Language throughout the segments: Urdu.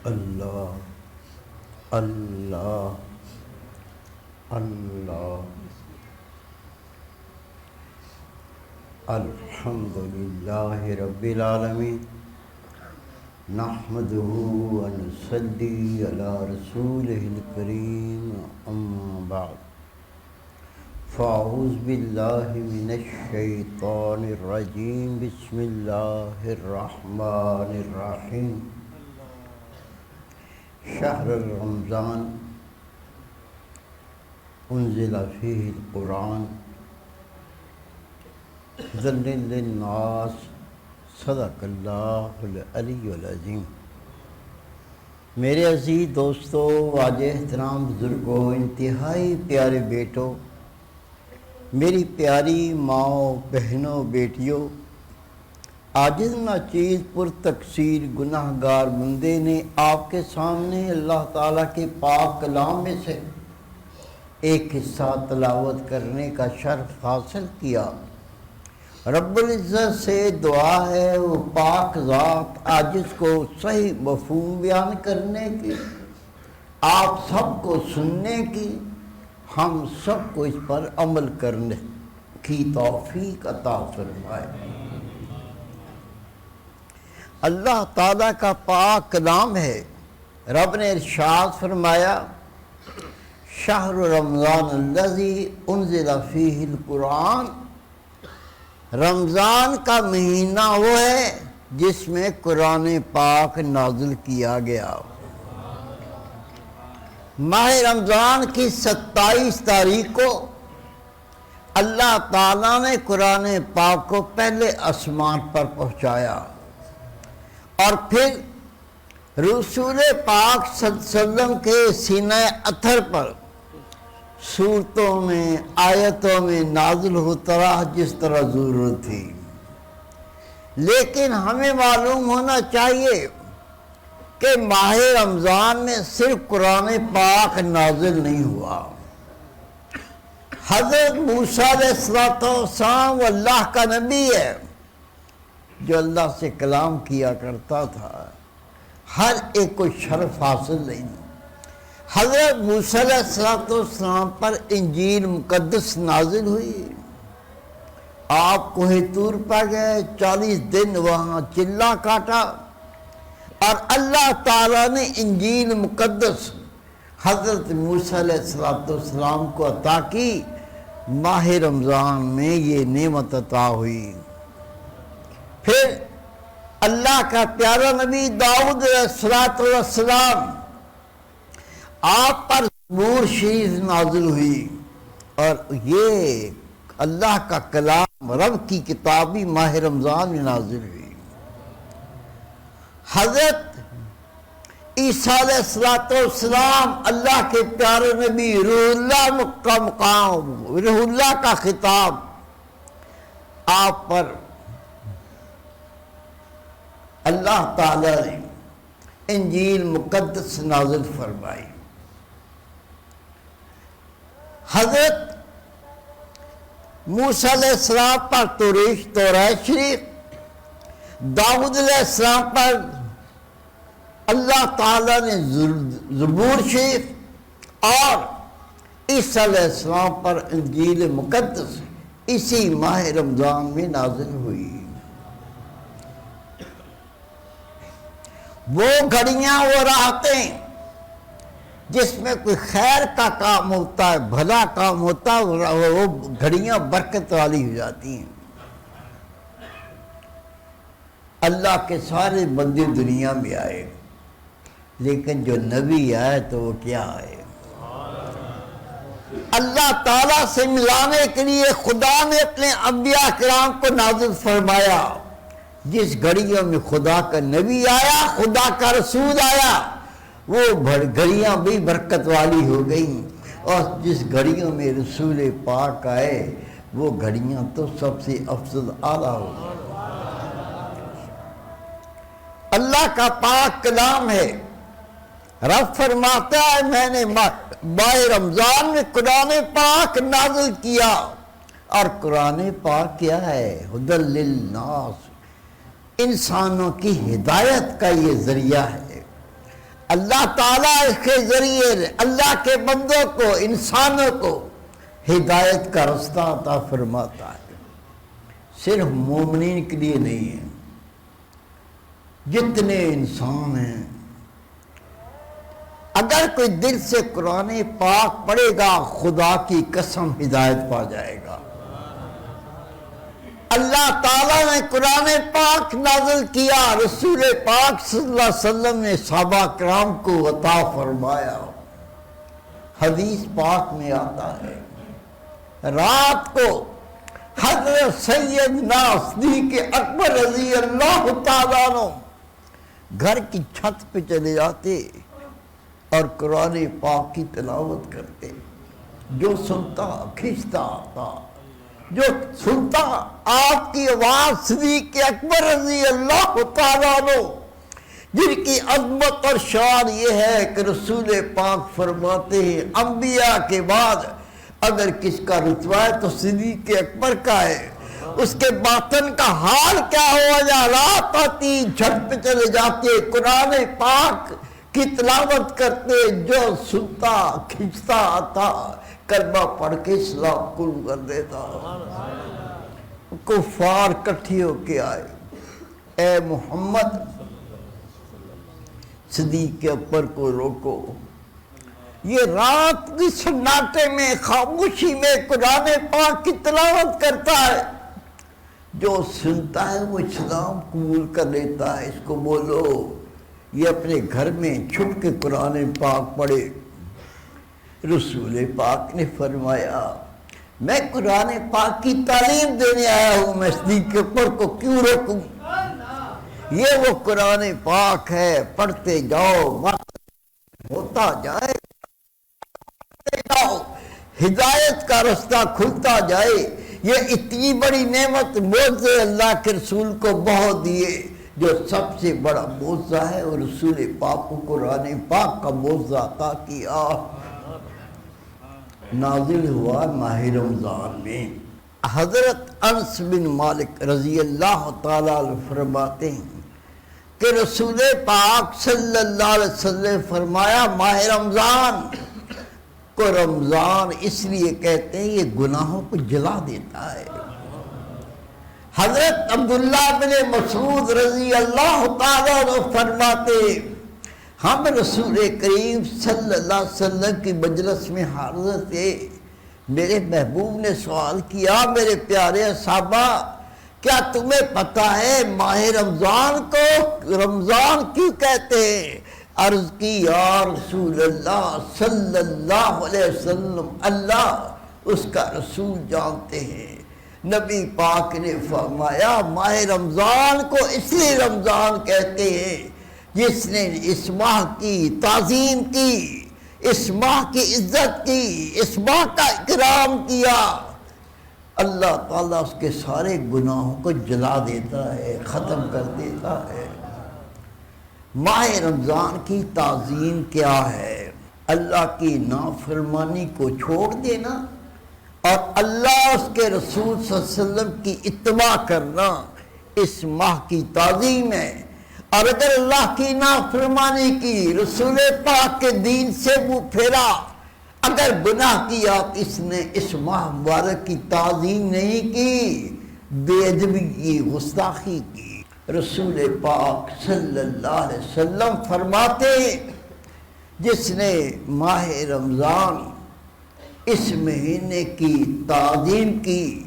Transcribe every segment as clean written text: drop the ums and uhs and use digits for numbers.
اللہ اللہ اللہ الحمدللہ رب العالمین نحمدہ ونصلی علی رسولہ الکریم اما بعد فاعوذ باللہ من الشیطان الرجیم بسم اللہ الرحمن الرحیم شہر رمضان انزل فیہ القرآن ہدی للناس صدق اللہ العلی العظیم۔ میرے عزیز دوستو، واجب احترام بزرگوں، انتہائی پیارے بیٹوں، میری پیاری ماؤں، بہنوں، بیٹیوں، عاجز ناچیز پر تقصیر گناہ گار بندے نے آپ کے سامنے اللہ تعالیٰ کے پاک کلام میں سے ایک حصہ تلاوت کرنے کا شرف حاصل کیا۔ رب العزت سے دعا ہے وہ پاک ذات عاجز کو صحیح مفہوم بیان کرنے کی، آپ سب کو سننے کی، ہم سب کو اس پر عمل کرنے کی توفیق عطا فرمائے۔ اللہ تعالیٰ کا پاک کلام ہے۔ رب نے ارشاد فرمایا، شہر رمضان الذی انزل فیہ القرآن، رمضان کا مہینہ وہ ہے جس میں قرآن پاک نازل کیا گیا۔ ماہ رمضان کی 27 تاریخ کو اللہ تعالیٰ نے قرآن پاک کو پہلے آسمان پر پہنچایا، اور پھر رسول پاک صلی اللہ علیہ وسلم کے سینہ اطہر پر صورتوں میں، آیتوں میں نازل ہوتا رہا جس طرح ضرورت تھی۔ لیکن ہمیں معلوم ہونا چاہیے کہ ماہ رمضان میں صرف قرآن پاک نازل نہیں ہوا۔ حضرت موسیٰ علیہ السلام وہ اللہ کا نبی ہے جو اللہ سے کلام کیا کرتا تھا، ہر ایک کو شرف حاصل نہیں۔ حضرت موسیٰ علیہ السلام پر انجیل مقدس نازل ہوئی، آپ کوہ طور پر گئے، 40 دن وہاں چلہ کاٹا، اور اللہ تعالیٰ نے انجیل مقدس حضرت موسیٰ علیہ السلام کو عطا کی۔ ماہ رمضان میں یہ نعمت عطا ہوئی۔ پھر اللہ کا پیارا نبی داؤد علیہ السلام، آپ پر زبور شریف نازل ہوئی، اور یہ اللہ کا کلام رب کی کتاب بھی ماہ رمضان میں نازل ہوئی۔ حضرت عیسیٰ علیہ السلام، اللہ کے پیارے نبی، روح اللہ کا مقام، روح اللہ کا خطاب آپ پر اللہ تعالیٰ نے انجیل مقدس نازل فرمائی۔ حضرت موسیٰ علیہ السلام پر توریت شریف، داؤد علیہ السلام پر اللہ تعالیٰ نے زبور شریف، اور عیسیٰ علیہ السلام پر انجیل مقدس اسی ماہ رمضان میں نازل ہوئی۔ وہ گھڑیاں، وہ راحتیں جس میں کوئی خیر کا کام ہوتا ہے، بھلا کام ہوتا ہے، وہ گھڑیاں برکت والی ہو جاتی ہیں۔ اللہ کے سارے بندے دنیا میں آئے، لیکن جو نبی آئے تو وہ کیا آئے؟ اللہ تعالیٰ سے ملانے کے لیے خدا نے اپنے انبیاء کرام کو نازل فرمایا۔ جس گھڑیوں میں خدا کا نبی آیا، خدا کا رسول آیا، وہ گھڑیاں بھی برکت والی ہو گئیں، اور جس گھڑیوں میں رسول پاک آئے وہ گھڑیاں تو سب سے افضل اعلیٰ ہو گئی۔ اللہ کا پاک کلام ہے۔ رب فرماتا ہے، میں نے ماہ رمضان میں قرآن پاک نازل کیا، اور قرآن پاک کیا ہے؟ ہدی للناس، انسانوں کی ہدایت کا یہ ذریعہ ہے۔ اللہ تعالیٰ اس کے ذریعے اللہ کے بندوں کو، انسانوں کو ہدایت کا رستہ عطا فرماتا ہے، صرف مومنین کے لیے نہیں ہے، جتنے انسان ہیں اگر کوئی دل سے قرآن پاک پڑھے گا خدا کی قسم ہدایت پا جائے گا۔ اللہ تعالیٰ نے قرآن پاک نازل کیا، رسول پاک صلی اللہ علیہ وسلم نے صحابہ کرام کو عطا فرمایا۔ حدیث پاک میں آتا ہے رات کو حضرت سیدنا صدیق اکبر رضی اللہ تعالیٰ عنہ گھر کی چھت پہ چلے جاتے اور قرآن پاک کی تلاوت کرتے، جو سنتا کھنچتا آتا، جو سنتا آپ کی آواز صدیق اکبر رضی اللہ تعالیٰ عنہ، جن کی عظمت اور شان یہ ہے کہ رسول پاک فرماتے ہیں انبیاء کے بعد اگر کس کا رتبہ ہے تو صدیق اکبر کا ہے، اس کے باطن کا حال کیا ہوا جا، رات آتی چھت پہ چلے جاتے قرآن پاک کی تلاوت کرتے، جو سنتا کھنچتا آتا کلمہ پڑھ کے اسلام قبول کر دیتا۔ کفار کٹھی ہو کے آئے، اے محمد صدیق اکبر کو روکو، یہ رات کی سناٹے میں خاموشی میں قرآن پاک کی تلاوت کرتا ہے، جو سنتا ہے وہ اسلام قبول کر لیتا ہے، اس کو بولو یہ اپنے گھر میں چھپ کے قرآن پاک پڑھے۔ رسول پاک نے فرمایا میں قرآن پاک کی تعلیم دینے آیا ہوں، میں صدیق اکبر کو کیوں روکوں؟ یہ وہ قرآن پاک ہے، پڑھتے جاؤ، وقت ہوتا جائے، پڑھتے جاؤ، ہدایت کا رستہ کھلتا جائے۔ یہ اتنی بڑی نعمت معجزے اللہ کے رسول کو بہت دیے، جو سب سے بڑا معجزہ ہے، اور رسول پاک کو قرآن پاک کا معجزہ عطا کیا، نازل ہوا ماہ رمضان میں۔ حضرت انس بن مالک رضی اللہ تعالیٰ عنہ فرماتے ہیں کہ رسول پاک صلی اللہ علیہ وسلم فرمایا ماہ رمضان کو رمضان اس لیے کہتے ہیں یہ گناہوں کو جلا دیتا ہے۔ حضرت عبداللہ بن مسعود رضی اللہ تعالیٰ عنہ فرماتے ہم رسول کریم صلی اللہ علیہ وسلم کی مجلس میں حاضر تھے، میرے محبوب نے سوال کیا میرے پیارے صحابہ کیا تمہیں پتہ ہے ماہ رمضان کو رمضان کیوں کہتے ہیں؟ عرض کی یا رسول اللہ صلی اللہ علیہ وسلم اللہ اس کا رسول جانتے ہیں۔ نبی پاک نے فرمایا ماہ رمضان کو اس لیے رمضان کہتے ہیں جس نے اس ماہ کی تعظیم کی، اس ماہ کی عزت کی، اس ماہ کا اکرام کیا، اللہ تعالیٰ اس کے سارے گناہوں کو جلا دیتا ہے، ختم کر دیتا ہے۔ ماہ رمضان کی تعظیم کیا ہے؟ اللہ کی نافرمانی کو چھوڑ دینا اور اللہ اس کے رسول صلی اللہ علیہ وسلم کی اتباع کرنا اس ماہ کی تعظیم ہے۔ اور اگر اللہ کی نافرمانی کی، رسول پاک کے دین سے منہ پھیرا، اگر گناہ کیا تو اس نے اس ماہ مبارک کی تعظیم نہیں کی، بے ادبی کی، گستاخی کی۔ رسول پاک صلی اللہ علیہ وسلم فرماتے جس نے ماہ رمضان اس مہینے کی تعظیم کی،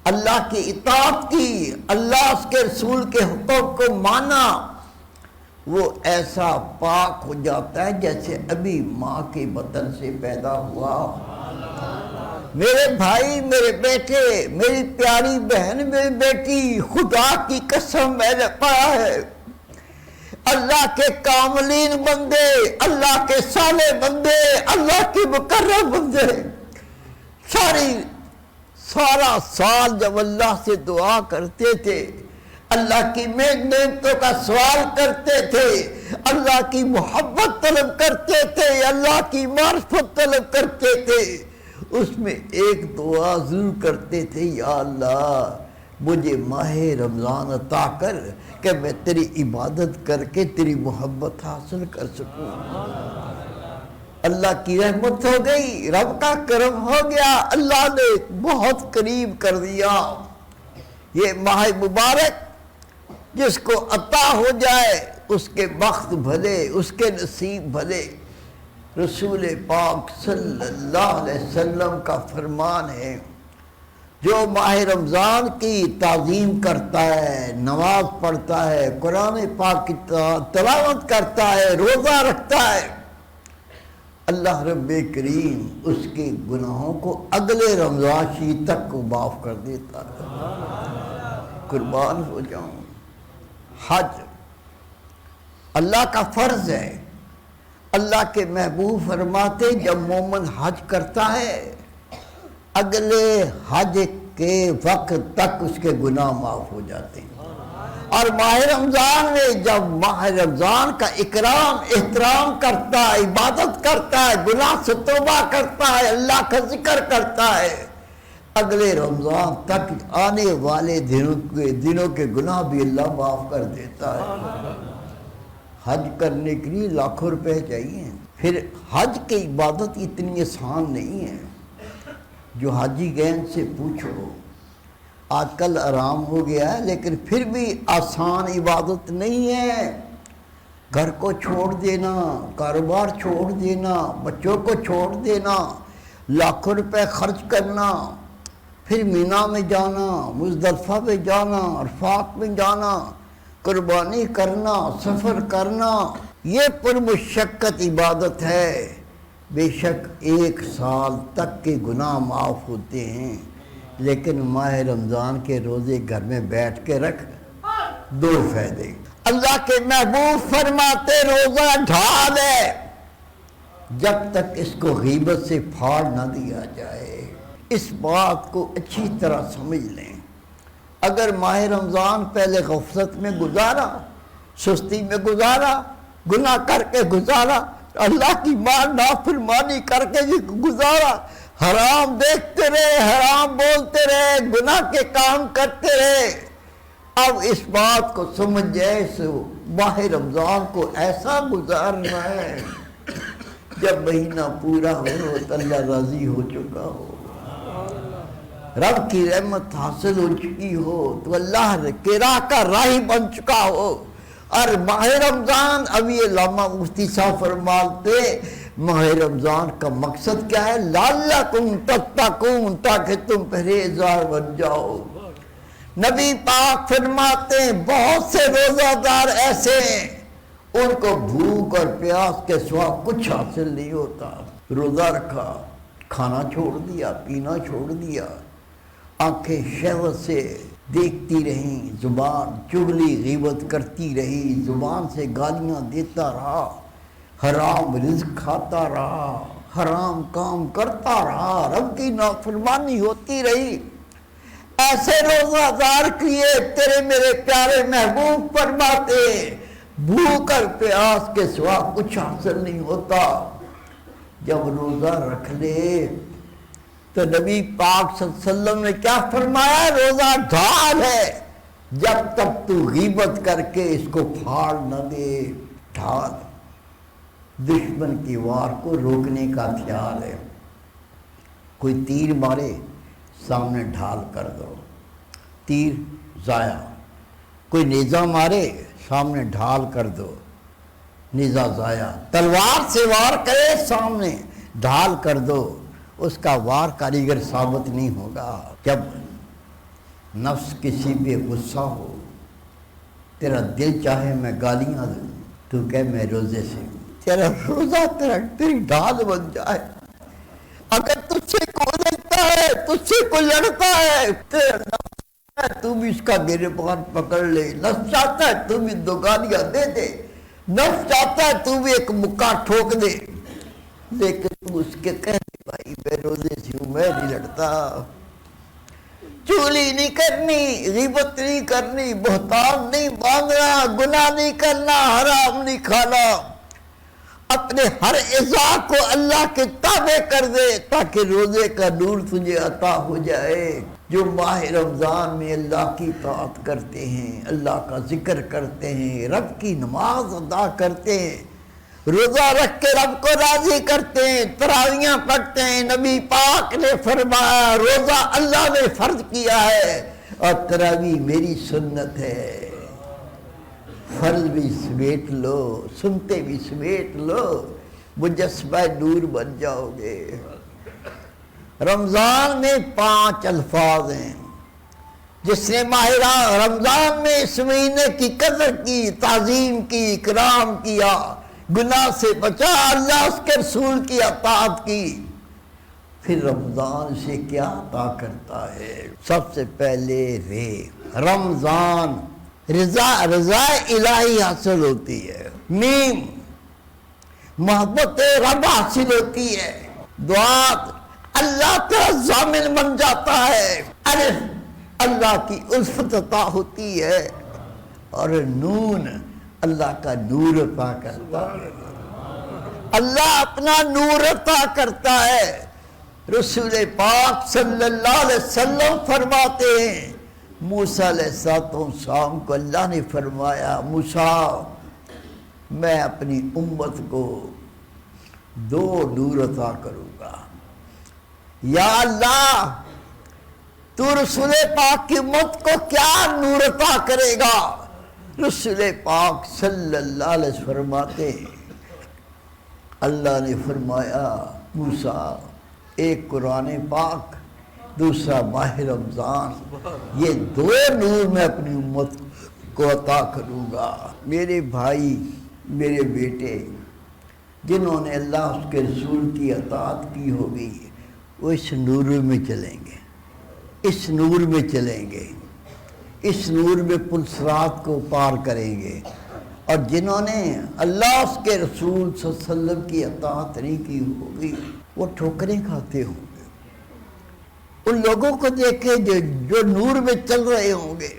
اللہ کی اطاعت کی، اللہ اس کے رسول کے حکم کو مانا، وہ ایسا پاک ہو جاتا ہے جیسے ابھی ماں کے بطن سے پیدا ہوا۔ میرے بھائی، میرے بیٹے، میری پیاری بہن، میری بیٹی، خدا کی قسم میں نے پڑھا ہے اللہ کے کاملین بندے، اللہ کے صالح بندے، اللہ کے مقرب بندے سارا سال جب اللہ سے دعا کرتے تھے، اللہ کی نعمتوں کا سوال کرتے تھے، اللہ کی محبت طلب کرتے تھے، اللہ کی معرفت طلب کرتے تھے، اس میں ایک دعا ضرور کرتے تھے، یا اللہ مجھے ماہ رمضان عطا کر کہ میں تیری عبادت کر کے تیری محبت حاصل کر سکوں۔ اللہ کی رحمت ہو گئی، رب کا کرم ہو گیا، اللہ نے بہت قریب کر دیا۔ یہ ماہ مبارک جس کو عطا ہو جائے اس کے بخت بھلے، اس کے نصیب بھلے۔ رسول پاک صلی اللہ علیہ وسلم کا فرمان ہے، جو ماہ رمضان کی تعظیم کرتا ہے، نماز پڑھتا ہے، قرآن پاک کی تلاوت کرتا ہے، روزہ رکھتا ہے، اللہ رب کریم اس کے گناہوں کو اگلے رمضان شریف تک کو معاف کر دیتا ہے۔ قربان ہو جاؤں۔ حج اللہ کا فرض ہے۔ اللہ کے محبوب فرماتے جب مومن حج کرتا ہے اگلے حج کے وقت تک اس کے گناہ معاف ہو جاتے ہیں۔ اور ماہ رمضان میں جب ماہ رمضان کا احترام کرتا ہے، عبادت کرتا ہے، گناہ سے توبہ کرتا ہے، اللہ کا ذکر کرتا ہے، اگلے رمضان تک آنے والے دنوں کے گناہ بھی اللہ معاف کر دیتا ہے۔ حج کرنے کے لیے لاکھوں روپے چاہیے۔ پھر حج کی عبادت اتنی آسان نہیں ہے۔ جو حاجی گئے ان سے پوچھو، آج کل آرام ہو گیا ہے لیکن پھر بھی آسان عبادت نہیں ہے۔ گھر کو چھوڑ دینا، کاروبار چھوڑ دینا، بچوں کو چھوڑ دینا، لاکھوں روپے خرچ کرنا، پھر مینا میں جانا، مزدلفہ میں جانا، عرفات میں جانا، قربانی کرنا، سفر کرنا، یہ پرمشقت عبادت ہے۔ بے شک 1 سال تک کے گناہ معاف ہوتے ہیں، لیکن ماہ رمضان کے روزے گھر میں بیٹھ کے رکھ 2 فائدے۔ اللہ کے محبوب فرماتے روزہ ڈھال ہے جب تک اس کو غیبت سے پھاڑ نہ دیا جائے۔ اس بات کو اچھی طرح سمجھ لیں۔ اگر ماہ رمضان پہلے غفلت میں گزارا، سستی میں گزارا، گناہ کر کے گزارا، اللہ کی نافرمانی کر کے گزارا، حرام دیکھتے رہے، حرام بولتے رہے، گناہ کے کام کرتے رہے، اب اس بات کو سمجھ جائے سو ماہ رمضان کو ایسا گزارنا ہے جب مہینہ پورا ہو تو اللہ راضی ہو چکا ہو، رب کی رحمت حاصل ہو چکی ہو، تو اللہ کے راہ کا راہی بن چکا ہو۔ اور ماہ رمضان، ابھی علامہ مفتی صاحب فرماتے ماہ رمضان کا مقصد کیا ہے؟ لعلکم تتقون، تاکہ تم پرہیزگار بن جاؤ۔ نبی پاک فرماتے ہیں بہت سے روزہ دار ایسے ہیں ان کو بھوک اور پیاس کے سوا کچھ حاصل نہیں ہوتا۔ روزہ رکھا، کھانا چھوڑ دیا، پینا چھوڑ دیا، آنکھیں شہوت سے دیکھتی رہیں، زبان چغلی غیبت کرتی رہی، زبان سے گالیاں دیتا رہا، حرام رزق کھاتا رہا، حرام کام کرتا رہا، رب کی نافرمانی ہوتی رہی، ایسے روزہ دار کیے تیرے میرے پیارے محبوب فرماتے بھوک اور پیاس کے سوا کچھ حاصل نہیں ہوتا۔ جب روزہ رکھ لے تو نبی پاک صلی اللہ علیہ وسلم نے کیا فرمایا؟ روزہ ڈھال ہے جب تک تو غیبت کر کے اس کو پھاڑ نہ دے۔ ڈھال دشمن کی وار کو روکنے کا خیال ہے۔ کوئی تیر مارے سامنے ڈھال کر دو، تیر ضائع۔ کوئی نیزہ مارے سامنے ڈھال کر دو، نیزہ ضائع۔ تلوار سے وار کرے سامنے ڈھال کر دو، اس کا وار کاریگر ثابت نہیں ہوگا۔ جب نفس کسی پہ غصہ ہو، تیرا دل چاہے میں گالیاں دوں، تو کہ میں روزے سے، تیرا روزہ تیری ڈھال بن جائے۔ اگر تجھ سے کوئی لڑتا ہے، تجھ سے کوئی لڑتا ہے، تیرا نفس چاہتا ہے تو بھی اس کا گریبان پکڑ لے، نفس چاہتا ہے تو بھی 2 گالیاں دے دے، نفس چاہتا ہے تو بھی ایک مکہ ٹھوک دے، لیکن تو اس کے کہنے بھائی میں روزے سے ہوں، میں نہیں لڑتا، چغلی نہیں کرنی، غیبت نہیں کرنی، بہتان نہیں باندھنا، گناہ نہیں کرنا، حرام نہیں کھانا، اپنے ہر اعضاء کو اللہ کے تابع کر دے تاکہ روزے کا نور تجھے عطا ہو جائے۔ جو ماہ رمضان میں اللہ کی اطاعت کرتے ہیں، اللہ کا ذکر کرتے ہیں، رب کی نماز ادا کرتے ہیں، روزہ رکھ کے رب کو راضی کرتے ہیں، تراویحاں پڑھتے ہیں۔ نبی پاک نے فرمایا روزہ اللہ نے فرض کیا ہے اور تراویح میری سنت ہے، فرض بھی سمیٹ لو، سنتے بھی سمیٹ لو، مجسمہ نور بن جاؤ گے۔ رمضان میں 5 الفاظ ہیں، جس نے ماہ رمضان میں اس مہینے کی قدر کی، تعظیم کی، اکرام کیا، گناہ سے بچا، اللہ اس کے رسول کی اطاعت کی، پھر رمضان سے کیا عطا کرتا ہے؟ سب سے پہلے رمضان رضا الہی حاصل ہوتی ہے، میم محبت رب حاصل ہوتی ہے، دعا اللہ کا ضامن بن جاتا ہے، الف اللہ کی الفت عطا ہوتی ہے، اور نون اللہ کا نور عطا کرتا ہے، اللہ اپنا نور عطا کرتا ہے۔ رسول پاک صلی اللہ علیہ وسلم فرماتے ہیں، موسیٰ علیہ السلام کو اللہ نے فرمایا، موسیٰ میں اپنی امت کو 2 نور عطا کروں گا۔ یا اللہ تو رسول پاک کی امت کو کیا نور عطا کرے گا؟ رسول پاک صلی اللہ علیہ وسلم فرماتے ہیں، اللہ نے فرمایا موسیٰ ایک قرآن پاک، دوسرا ماہ رمضان، یہ 2 نور میں اپنی امت کو عطا کروں گا۔ میرے بھائی، میرے بیٹے، جنہوں نے اللہ اس کے رسول کی اطاعت کی ہوگی وہ اس نور میں چلیں گے، اس نور میں چلیں گے، اس نور میں پل صراط کو پار کریں گے، اور جنہوں نے اللہ اس کے رسول صلی اللہ علیہ وسلم کی اطاعت نہیں کی ہوگی وہ ٹھوکریں کھاتے ہوں گے۔ ان لوگوں کو دیکھیں جو نور میں چل رہے ہوں گے،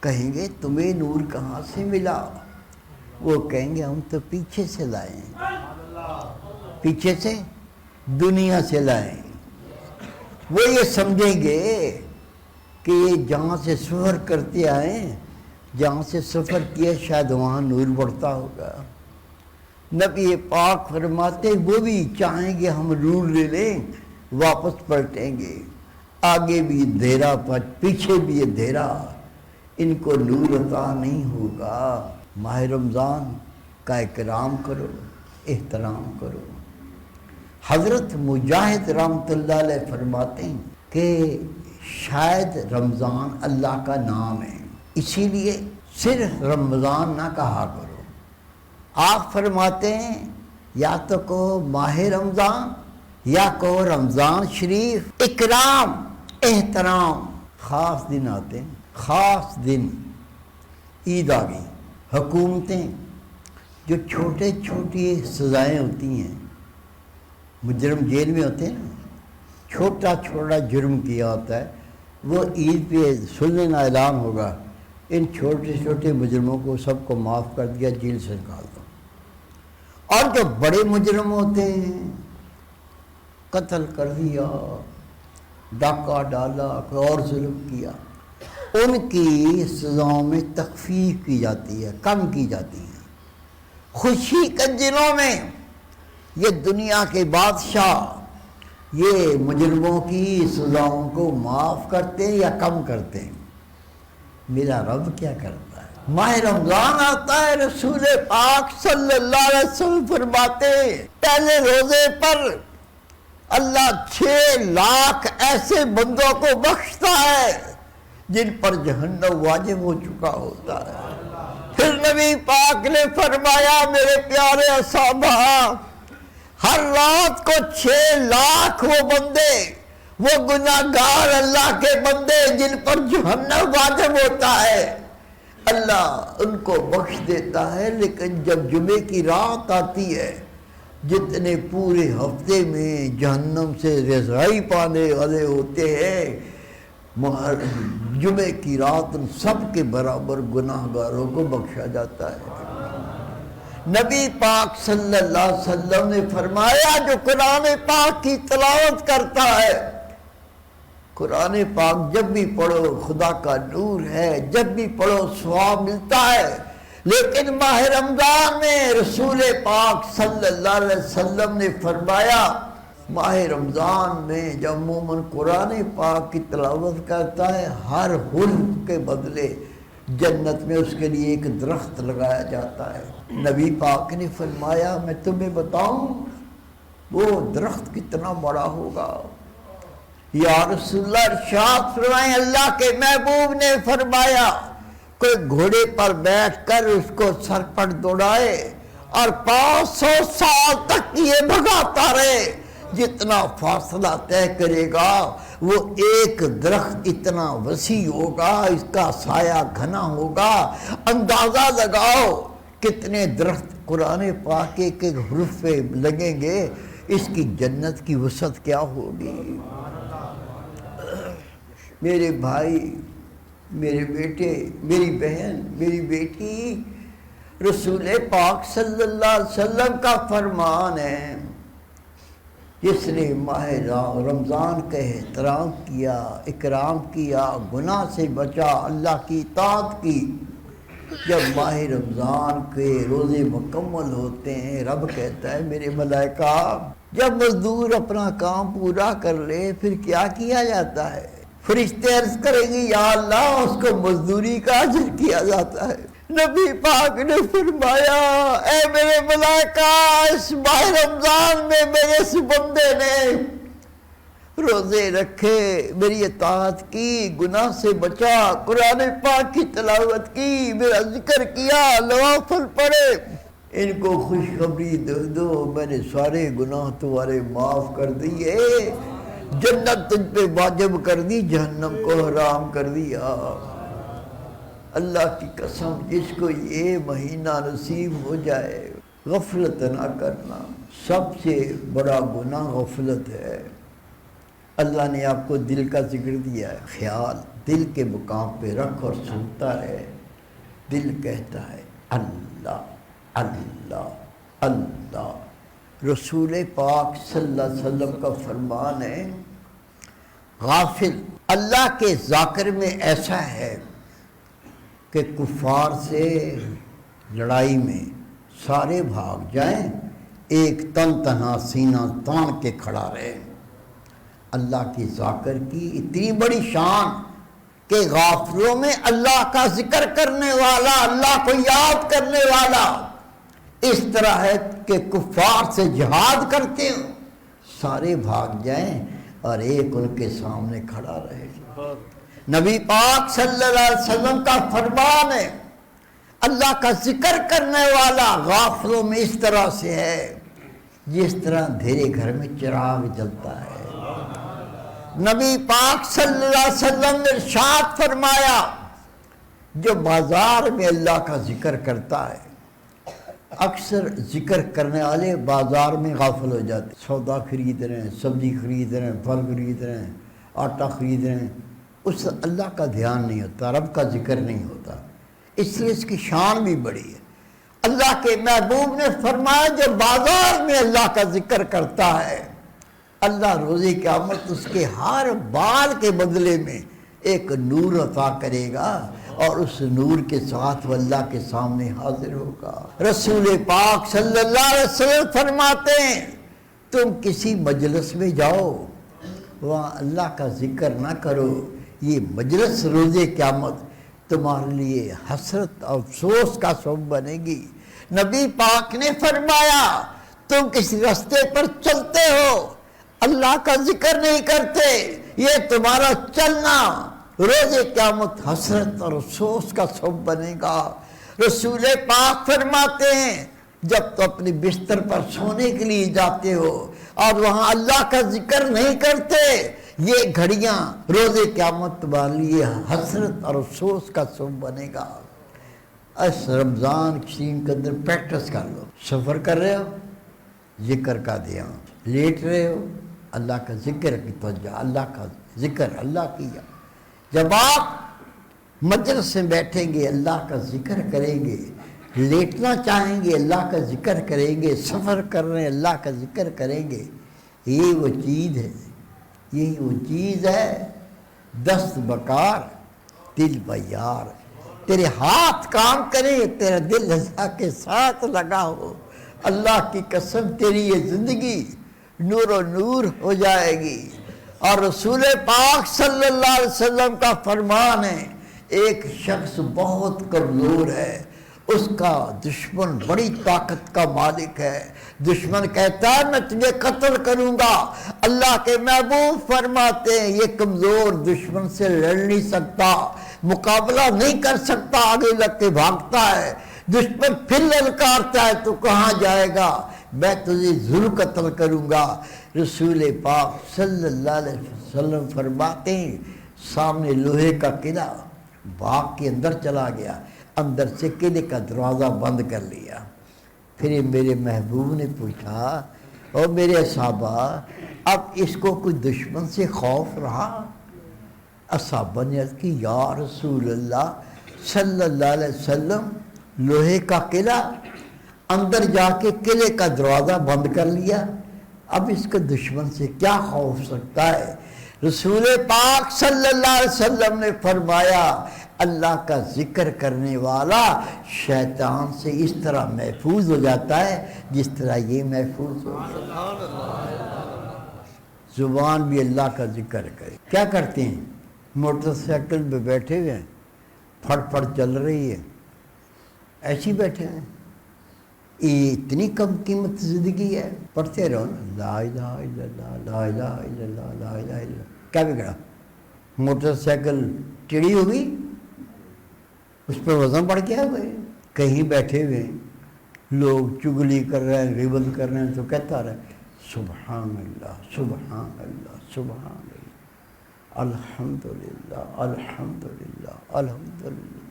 کہیں گے تمہیں نور کہاں سے ملا؟ وہ کہیں گے ہم تو پیچھے سے لائے ہیں، پیچھے سے دنیا سے لائے ہیں۔ وہ یہ سمجھیں گے کہ یہ جہاں سے سفر کرتے آئے، جہاں سے سفر کیا شاید وہاں نور بڑھتا ہوگا۔ نبی پاک فرماتے وہ بھی چاہیں گے ہم نور لے لیں، واپس پلٹیں گے، آگے بھی اندھیرا پیچھے بھی اندھیرا، ان کو نور عطا نہیں ہوگا۔ ماہ رمضان کا اکرام کرو، احترام کرو۔ حضرت مجاہد رحمۃ اللہ علیہ فرماتے ہیں کہ شاید رمضان اللہ کا نام ہے، اسی لیے صرف رمضان نہ کہا کرو۔ آپ فرماتے ہیں یا تو کہو ماہ رمضان یا کہو رمضان شریف۔ اکرام، احترام، خاص دن آتے ہیں، خاص دن، عید آ گئی، حکومتیں جو چھوٹے چھوٹی سزائیں ہوتی ہیں، مجرم جیل میں ہوتے ہیں نا، چھوٹا چھوٹا جرم کیا ہوتا ہے، وہ عید پہ سنن اعلان ہوگا ان چھوٹے چھوٹے مجرموں کو سب کو معاف کر دیا، جیل سے نکال دو۔ اور جو بڑے مجرم ہوتے ہیں، قتل کر دیا، ڈاکہ ڈالا، کوئی اور ظلم کیا، ان کی سزاؤں میں تخفیف کی جاتی ہے، کم کی جاتی ہے۔ خوشی کے دنوں میں یہ دنیا کے بادشاہ یہ مجرموں کی سزاؤں کو معاف کرتے ہیں یا کم کرتے ہیں؟ میرا رب کیا کرتا ہے؟ ماہ رمضان آتا ہے، رسول پاک صلی اللہ علیہ وسلم فرماتے ہیں پہلے روزے پر اللہ 6 لاکھ ایسے بندوں کو بخشتا ہے جن پر جہنم واجب ہو چکا ہوتا ہے۔ پھر نبی پاک نے فرمایا میرے پیارے صحابہ، ہر رات کو 6 لاکھ وہ بندے، وہ گناہگار اللہ کے بندے جن پر جہنم واجب ہوتا ہے، اللہ ان کو بخش دیتا ہے۔ لیکن جب جمعے کی رات آتی ہے، جتنے پورے ہفتے میں جہنم سے رہائی پانے والے ہوتے ہیں، جمعے کی رات ان سب کے برابر گناہگاروں کو بخشا جاتا ہے۔ نبی پاک صلی اللہ علیہ وسلم نے فرمایا جو قرآن پاک کی تلاوت کرتا ہے قرآن پاک جب بھی پڑھو خدا کا نور ہے، جب بھی پڑھو ثواب ملتا ہے، لیکن ماہ رمضان میں رسول پاک صلی اللہ علیہ وسلم نے فرمایا ماہ رمضان میں جب مومن قرآن پاک کی تلاوت کرتا ہے ہر حرف کے بدلے جنت میں اس کے لیے ایک درخت لگایا جاتا ہے۔ نبی پاک نے فرمایا میں تمہیں بتاؤں وہ درخت کتنا بڑا ہوگا؟ یا رسول اللہ ارشاد فرمائیں اللہ کے محبوب نے فرمایا کوئی گھوڑے پر بیٹھ کر اس کو سر پر دوڑائے اور 500 سال تک یہ بھگاتا رہے، جتنا فاصلہ طے کرے گا وہ ایک درخت اتنا وسیع ہوگا، اس کا سایہ گھنا ہوگا۔ اندازہ لگاؤ کتنے درخت قرآن پاک کے حروف پہ لگیں گے، اس کی جنت کی وسعت کیا ہوگی؟ میرے بھائی، میرے بیٹے، میری بہن، میری بیٹی، رسول پاک صلی اللہ علیہ وسلم کا فرمان ہے جس نے ماہ رمضان کا احترام کیا، اکرام کیا، گناہ سے بچا، اللہ کی اطاعت کی، جب ماہ رمضان کے روزے مکمل ہوتے ہیں رب کہتا ہے میرے ملائکہ جب مزدور اپنا کام پورا کر لے پھر کیا کیا جاتا ہے؟ فرشتے عرض کریں گے یا اللہ اس کو مزدوری کا اجر کیا جاتا ہے۔ نبی پاک نے فرمایا اے میرے ملائکہ اس ماہ رمضان میں میرے اس بندے نے روزے رکھے، میری اطاعت کی، گناہ سے بچا، قرآن پاک کی تلاوت کی، میرا ذکر کیا، نوافل پڑھے، ان کو خوشخبری دے دو میں نے سارے گناہ تمہارے معاف کر دیے، جنت تجھ پہ واجب کر دی، جہنم کو حرام کر دیا۔ اللہ کی قسم جس کو یہ مہینہ نصیب ہو جائے غفلت نہ کرنا، سب سے بڑا گناہ غفلت ہے۔ اللہ نے آپ کو دل کا ذکر دیا ہے، خیال دل کے مقام پہ رکھ اور سنتا رہے۔ دل کہتا ہے اللہ اللہ اللہ۔ رسول پاک صلی اللہ علیہ وسلم کا فرمان ہے غافل اللہ کے ذاکر میں ایسا ہے کہ کفار سے لڑائی میں سارے بھاگ جائیں، ایک تن تنہا سینہ تان کے کھڑا رہے۔ اللہ کی ذاکر کی اتنی بڑی شان کہ غافلوں میں اللہ کا ذکر کرنے والا، اللہ کو یاد کرنے والا اس طرح ہے کہ کفار سے جہاد کرتے ہو سارے بھاگ جائیں اور ایک ان کے سامنے کھڑا رہے۔ نبی پاک صلی اللہ علیہ وسلم کا فرمان ہے اللہ کا ذکر کرنے والا غافلوں میں اس طرح سے ہے جس طرح اندھیرے گھر میں چراغ جلتا ہے۔ نبی پاک صلی اللہ علیہ وسلم نے ارشاد فرمایا جو بازار میں اللہ کا ذکر کرتا ہے، اکثر ذکر کرنے والے بازار میں غافل ہو جاتے، سودا خرید رہے ہیں، سبزی خرید رہے ہیں، پھل خرید رہے ہیں، آٹا خرید رہے ہیں، اس اللہ کا دھیان نہیں ہوتا، رب کا ذکر نہیں ہوتا، اس لیے اس کی شان بھی بڑی ہے۔ اللہ کے محبوب نے فرمایا جو بازار میں اللہ کا ذکر کرتا ہے اللہ روز قیامت اس کے ہر بال کے بدلے میں ایک نور عطا کرے گا اور اس نور کے ساتھ وہ اللہ کے سامنے حاضر ہوگا۔ رسول پاک صلی اللہ علیہ وسلم فرماتے ہیں تم کسی مجلس میں جاؤ وہاں اللہ کا ذکر نہ کرو، یہ مجلس روز قیامت تمہارے لیے حسرت اور افسوس کا سبب بنے گی۔ نبی پاک نے فرمایا تم کسی راستے پر چلتے ہو اللہ کا ذکر نہیں کرتے، یہ تمہارا چلنا روز قیامت حسرت اور افسوس کا سبب بنے گا۔ رسول پاک فرماتے ہیں جب تو اپنے بستر پر سونے کے لیے جاتے ہو اور وہاں اللہ کا ذکر نہیں کرتے، یہ گھڑیاں روز قیامت تمہارے لیے حسرت اور افسوس کا سبب بنے گا۔ اس رمضان شریف کے اندر پریکٹس کر لو، سفر کر رہے ہو ذکر کا دھیان، لیٹ رہے ہو اللہ کا ذکر کی توجہ، اللہ کا ذکر اللہ کیا۔ جب آپ مجلس میں بیٹھیں گے اللہ کا ذکر کریں گے، لیٹنا چاہیں گے اللہ کا ذکر کریں گے، سفر کر رہے ہیں اللہ کا ذکر کریں گے، یہ وہ چیز ہے، یہی وہ چیز ہے دست بکار دل بیار، تیرے ہاتھ کام کرے تیرا دل رضا کے ساتھ لگا ہو، اللہ کی قسم تیری یہ زندگی نور و نور ہو جائے گی۔ اور رسول پاک صلی اللہ علیہ وسلم کا فرمان ہے، ایک شخص بہت کمزور ہے، اس کا دشمن بڑی طاقت کا مالک ہے، دشمن کہتا ہے میں تجھے قتل کروں گا، اللہ کے محبوب فرماتے ہیں یہ کمزور دشمن سے لڑ نہیں سکتا، مقابلہ نہیں کر سکتا، آگے لگ کے بھاگتا ہے، دشمن پھر للکارتا ہے تو کہاں جائے گا، میں تجھے ضرور قتل کروں گا۔ رسول پاک صلی اللہ علیہ وسلم فرماتے ہیں سامنے لوہے کا قلعہ، باغ کے اندر چلا گیا، اندر سے قلعے کا دروازہ بند کر لیا۔ پھر میرے محبوب نے پوچھا اور میرے صحابہ اب اس کو کوئی دشمن سے خوف رہا؟ صحابہ نے عرض کی یا رسول اللہ صلی اللہ علیہ وسلم لوہے کا قلعہ، اندر جا کے قلعے کا دروازہ بند کر لیا، اب اس کے دشمن سے کیا خوف سکتا ہے؟ رسول پاک صلی اللہ علیہ وسلم نے فرمایا اللہ کا ذکر کرنے والا شیطان سے اس طرح محفوظ ہو جاتا ہے جس طرح یہ محفوظ ہو جاتا ہے۔ زبان بھی اللہ کا ذکر کرے۔ کیا کرتے ہیں؟ موٹر سائیکل پہ بیٹھے ہوئے ہیں، پھٹ پھٹ چل رہی ہے، ایسے ہی بیٹھے ہیں، یہ اتنی کم قیمت زندگی ہے، پڑھتے رہو نا لا الہ الا اللہ لا الہ الا اللہ لا الہ الا اللہ۔ کیا بگڑا؟ موٹر سائیکل ٹیڑھی ہوگی، اس پہ وزن بڑھ گیا ہوئے، کہیں بیٹھے ہوئے لوگ چگلی کر رہے ہیں، غیبت کر رہے ہیں تو کہتا رہے سبحان اللہ سبحان اللہ سبحان اللہ الحمدللہ الحمدللہ الحمدللہ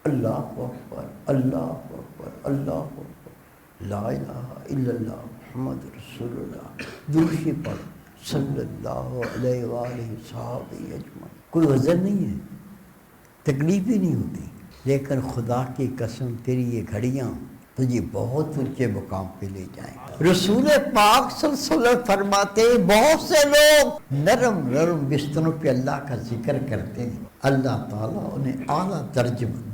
اللہ اکبر اللہ اکبر اللہ اکبر لا الہ الا اللہ محمد رسول اللہ، درود پڑھ صلی اللہ علیہ وآلہ صحابہ اجمعین۔ کوئی وزن نہیں ہے، تکلیف ہی نہیں ہوتی، لیکن خدا کی قسم تیری یہ گھڑیاں تجھے بہت اونچے مقام پہ لے جائیں۔ رسول پاک صلی اللہ علیہ وسلم فرماتے ہیں بہت سے لوگ نرم نرم بستروں پہ اللہ کا ذکر کرتے ہیں، اللہ تعالیٰ انہیں اعلیٰ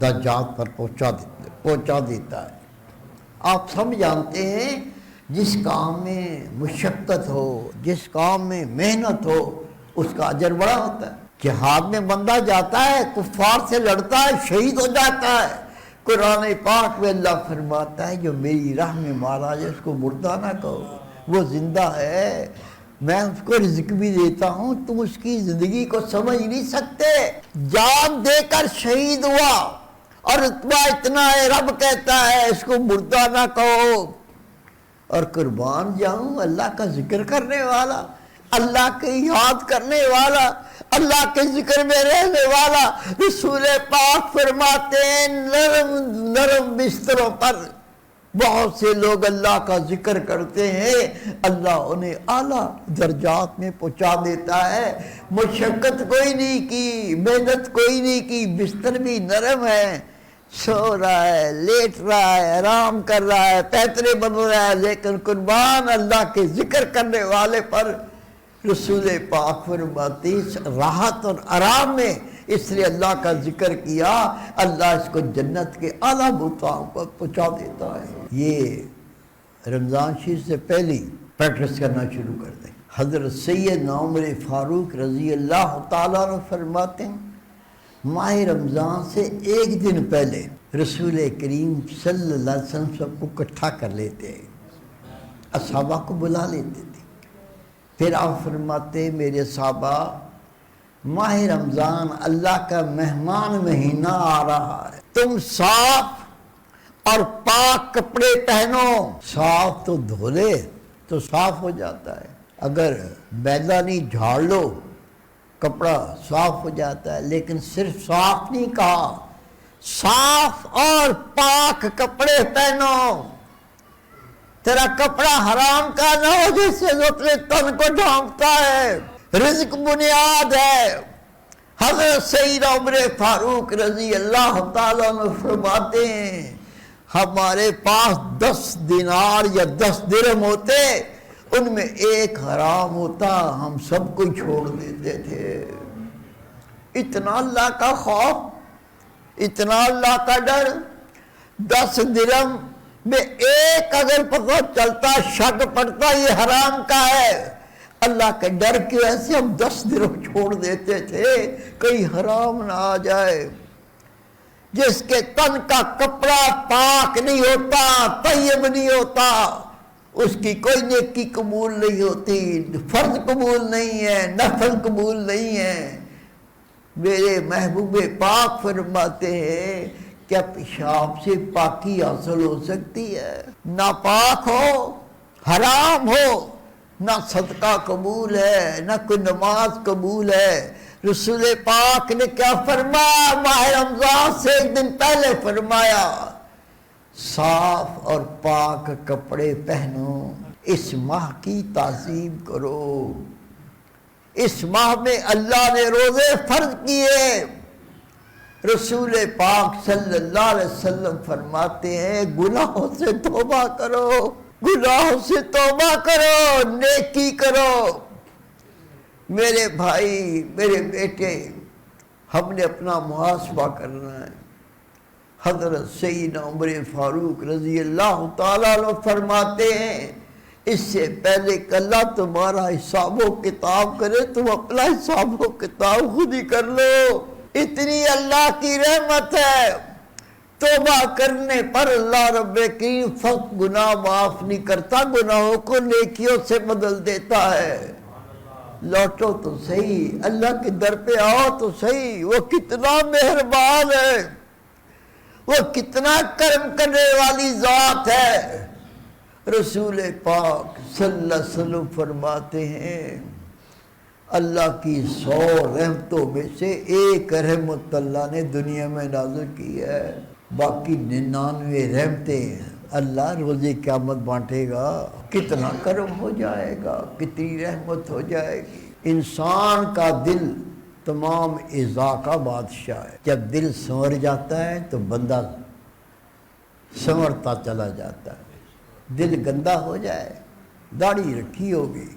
درجات پر پہنچا دیتا ہے۔ آپ سب جانتے ہیں جس کام میں مشقت ہو، جس کام میں محنت ہو، اس کا اجر بڑا ہوتا ہے۔ جہاد میں بندہ جاتا ہے، کفار سے لڑتا ہے، شہید ہو جاتا ہے، قرآن پاک میں اللہ فرماتا ہے جو میری راہ میں مارا جائے اس کو مردہ نہ کہو، وہ زندہ ہے، میں اس کو رزق بھی دیتا ہوں، تم اس کی زندگی کو سمجھ نہیں سکتے، جان دے کر شہید ہوا اور رتبہ اتنا ہے، رب کہتا ہے اس کو مردہ نہ کہو۔ اور قربان جاؤں اللہ کا ذکر کرنے والا، اللہ کی یاد کرنے والا، اللہ کے ذکر میں رہنے والا، رسول پاک فرماتے ہیں نرم نرم بستروں پر بہت سے لوگ اللہ کا ذکر کرتے ہیں، اللہ انہیں اعلیٰ درجات میں پہنچا دیتا ہے۔ مشقت کوئی نہیں کی، محنت کوئی نہیں کی، بستر بھی نرم ہے، سو رہا ہے، لیٹ رہا ہے، آرام کر رہا ہے، پیترے بن رہا ہے، لیکن قربان اللہ کے ذکر کرنے والے پر رسول پاک فرماتے راحت اور آرام میں، اس لیے اللہ کا ذکر کیا، اللہ اس کو جنت کے اعلیٰ مقام پر پہنچا دیتا ہے۔ یہ رمضان شریف سے پہلے پریکٹس کرنا شروع کر دیں۔ حضرت سیدنا عمر فاروق رضی اللہ تعالیٰ عنہ فرماتے ہیں ماہ رمضان سے ایک دن پہلے رسول کریم صلی اللہ علیہ وسلم سب کو اکٹھا کر لیتے ہیں، اصحابہ کو بلا لیتے تھے، پھر آپ فرماتے میرے صحابہ ماہ رمضان اللہ کا مہمان مہینہ آ رہا ہے، تم صاف اور پاک کپڑے پہنو، صاف تو دھو لے تو صاف ہو جاتا ہے، اگر میدہ نہیں جھاڑ لو کپڑا صاف ہو جاتا ہے، لیکن صرف صاف نہیں کہا، صاف اور پاک کپڑے پہنو، تیرا کپڑا حرام کا نہ ہو جیسے جو اپنے تن کو ڈھانپتا ہے، رزق بنیاد ہے۔ حضرت سیدنا عمر فاروق رضی اللہ تعالیٰ عنہ فرماتے ہیں ہمارے پاس 10 دینار یا 10 درہم ہوتے، ان میں ایک حرام ہوتا، ہم سب کو چھوڑ دیتے تھے، اتنا اللہ کا خوف، اتنا اللہ کا ڈر. 10 درہم میں ایک اگر پتہ چلتا، شک پڑتا یہ حرام کا ہے، اللہ کے ڈر کی وجہ سے ہم 10 درہم چھوڑ دیتے تھے کہیں حرام نہ آ جائے. جس کے تن کا کپڑا پاک نہیں ہوتا، طیب نہیں ہوتا، اس کی کوئی نیکی قبول نہیں ہوتی، فرض قبول نہیں ہے، نفل قبول نہیں ہے. میرے محبوب پاک فرماتے ہیں کیا پیشاب سے پاکی حاصل ہو سکتی ہے؟ ناپاک ہو، حرام ہو، نہ صدقہ قبول ہے، نہ کوئی نماز قبول ہے. رسول پاک نے کیا فرمایا؟ ماہ رمضان سے ایک دن پہلے فرمایا صاف اور پاک کپڑے پہنو، اس ماہ کی تعظیم کرو. اس ماہ میں اللہ نے روزے فرض کیے. رسول پاک صلی اللہ علیہ وسلم فرماتے ہیں گناہوں سے توبہ کرو، گناہوں سے توبہ کرو، نیکی کرو. میرے بھائی، میرے بیٹے، ہم نے اپنا محاسبہ کرنا ہے. حضرت سیدنا عمر فاروق رضی اللہ تعالیٰ عنہ فرماتے ہیں اس سے پہلے کہ اللہ تمہارا حساب و کتاب کرے تم اپنا حساب و کتاب خود ہی کر لو. اتنی اللہ کی رحمت ہے، توبہ کرنے پر اللہ رب کریم فقط گناہ معاف نہیں کرتا، گناہوں کو نیکیوں سے بدل دیتا ہے. لوٹو تو صحیح، اللہ کے در پہ آؤ تو صحیح. وہ کتنا مہربان ہے، وہ کتنا کرم کرنے والی ذات ہے. رسول پاک صلی اللہ علیہ وسلم فرماتے ہیں اللہ کی 100 رحمتوں میں سے ایک رحمت اللہ نے دنیا میں نازل کی ہے، باقی 99 رحمتیں اللہ روز قیامت بانٹے گا. کتنا کرم ہو جائے گا، کتنی رحمت ہو جائے گی. انسان کا دل تمام اعضاء کا بادشاہ ہے. جب دل سنور جاتا ہے تو بندہ سنورتا چلا جاتا ہے. دل گندا ہو جائے، داڑھی رکھی ہوگی،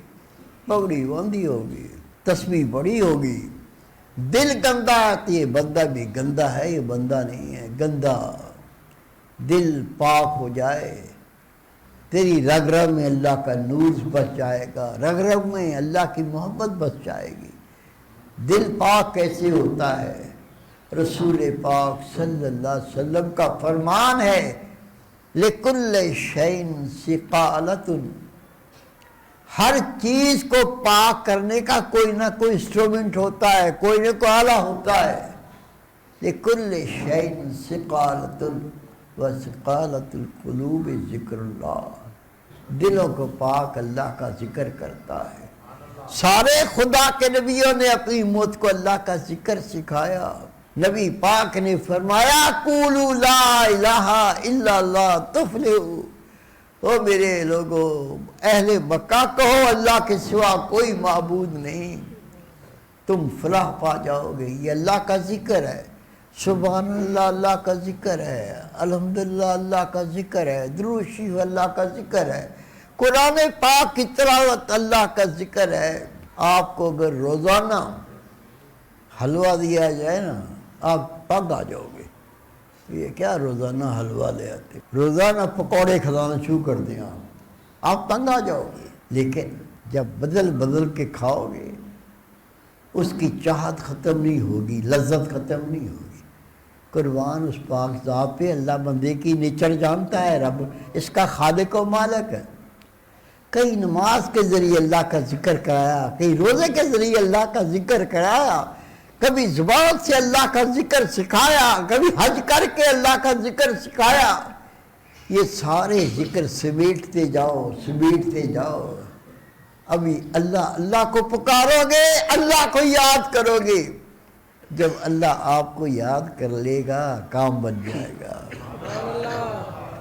پگڑی باندھی ہوگی، تسبیح پڑھی ہوگی، دل گندا ہے تو یہ بندہ بھی گندا ہے، یہ بندہ نہیں ہے، گندا. دل پاک ہو جائے، تیری رگ رگ میں اللہ کا نور بس جائے گا، رگ رگ میں اللہ کی محبت بس جائے گی. دل پاک کیسے ہوتا ہے؟ رسول پاک صلی اللہ علیہ وسلم کا فرمان ہے لِكُلِّ شَيْءٍ سِقَالَةٌ، ہر چیز کو پاک کرنے کا کوئی نہ کوئی انسٹرومنٹ ہوتا ہے، کوئی نہ کوئی آلہ ہوتا ہے. لِكُلِّ شَيْءٍ سِقَالَةٌ وَسِقَالَةُ الْقُلُوبِ ذِكْرُ اللَّهِ، دلوں کو پاک اللہ کا ذکر کرتا ہے. سارے خدا کے نبیوں نے اپنی امت کو اللہ کا ذکر سکھایا. نبی پاک نے فرمایا قولوا لا الہ الا اللہ تفلحوا. او میرے لوگوں، اہل مکہ کہو اللہ کے سوا کوئی معبود نہیں، تم فلاح پا جاؤ گے. یہ اللہ کا ذکر ہے. سبحان اللہ اللہ کا ذکر ہے، الحمدللہ اللہ کا ذکر ہے، درود شریف اللہ کا ذکر ہے، قرآن پاک کی تلاوت اللہ کا ذکر ہے. آپ کو اگر روزانہ حلوہ دیا جائے نا آپ تنگ آ جاؤ گے. یہ کیا روزانہ حلوہ لے آتے، روزانہ پکوڑے کھلانا شروع کر دیں آپ تنگ آ جاؤ گے. لیکن جب بدل بدل کے کھاؤ گے اس کی چاہت ختم نہیں ہوگی، لذت ختم نہیں ہوگی. قربان اس پاک ذات پہ، اللہ بندے کی نیچر جانتا ہے، رب اس کا خالق و مالک ہے. کئی نماز کے ذریعے اللہ کا ذکر کرایا، کئی روزے کے ذریعے اللہ کا ذکر کرایا، کبھی زبان سے اللہ کا ذکر سکھایا، کبھی حج کر کے اللہ کا ذکر سکھایا. یہ سارے ذکر سمیٹتے جاؤ سمیٹتے جاؤ. ابھی اللہ اللہ کو پکارو گے، اللہ کو یاد کرو گے. جب اللہ آپ کو یاد کر لے گا کام بن جائے گا.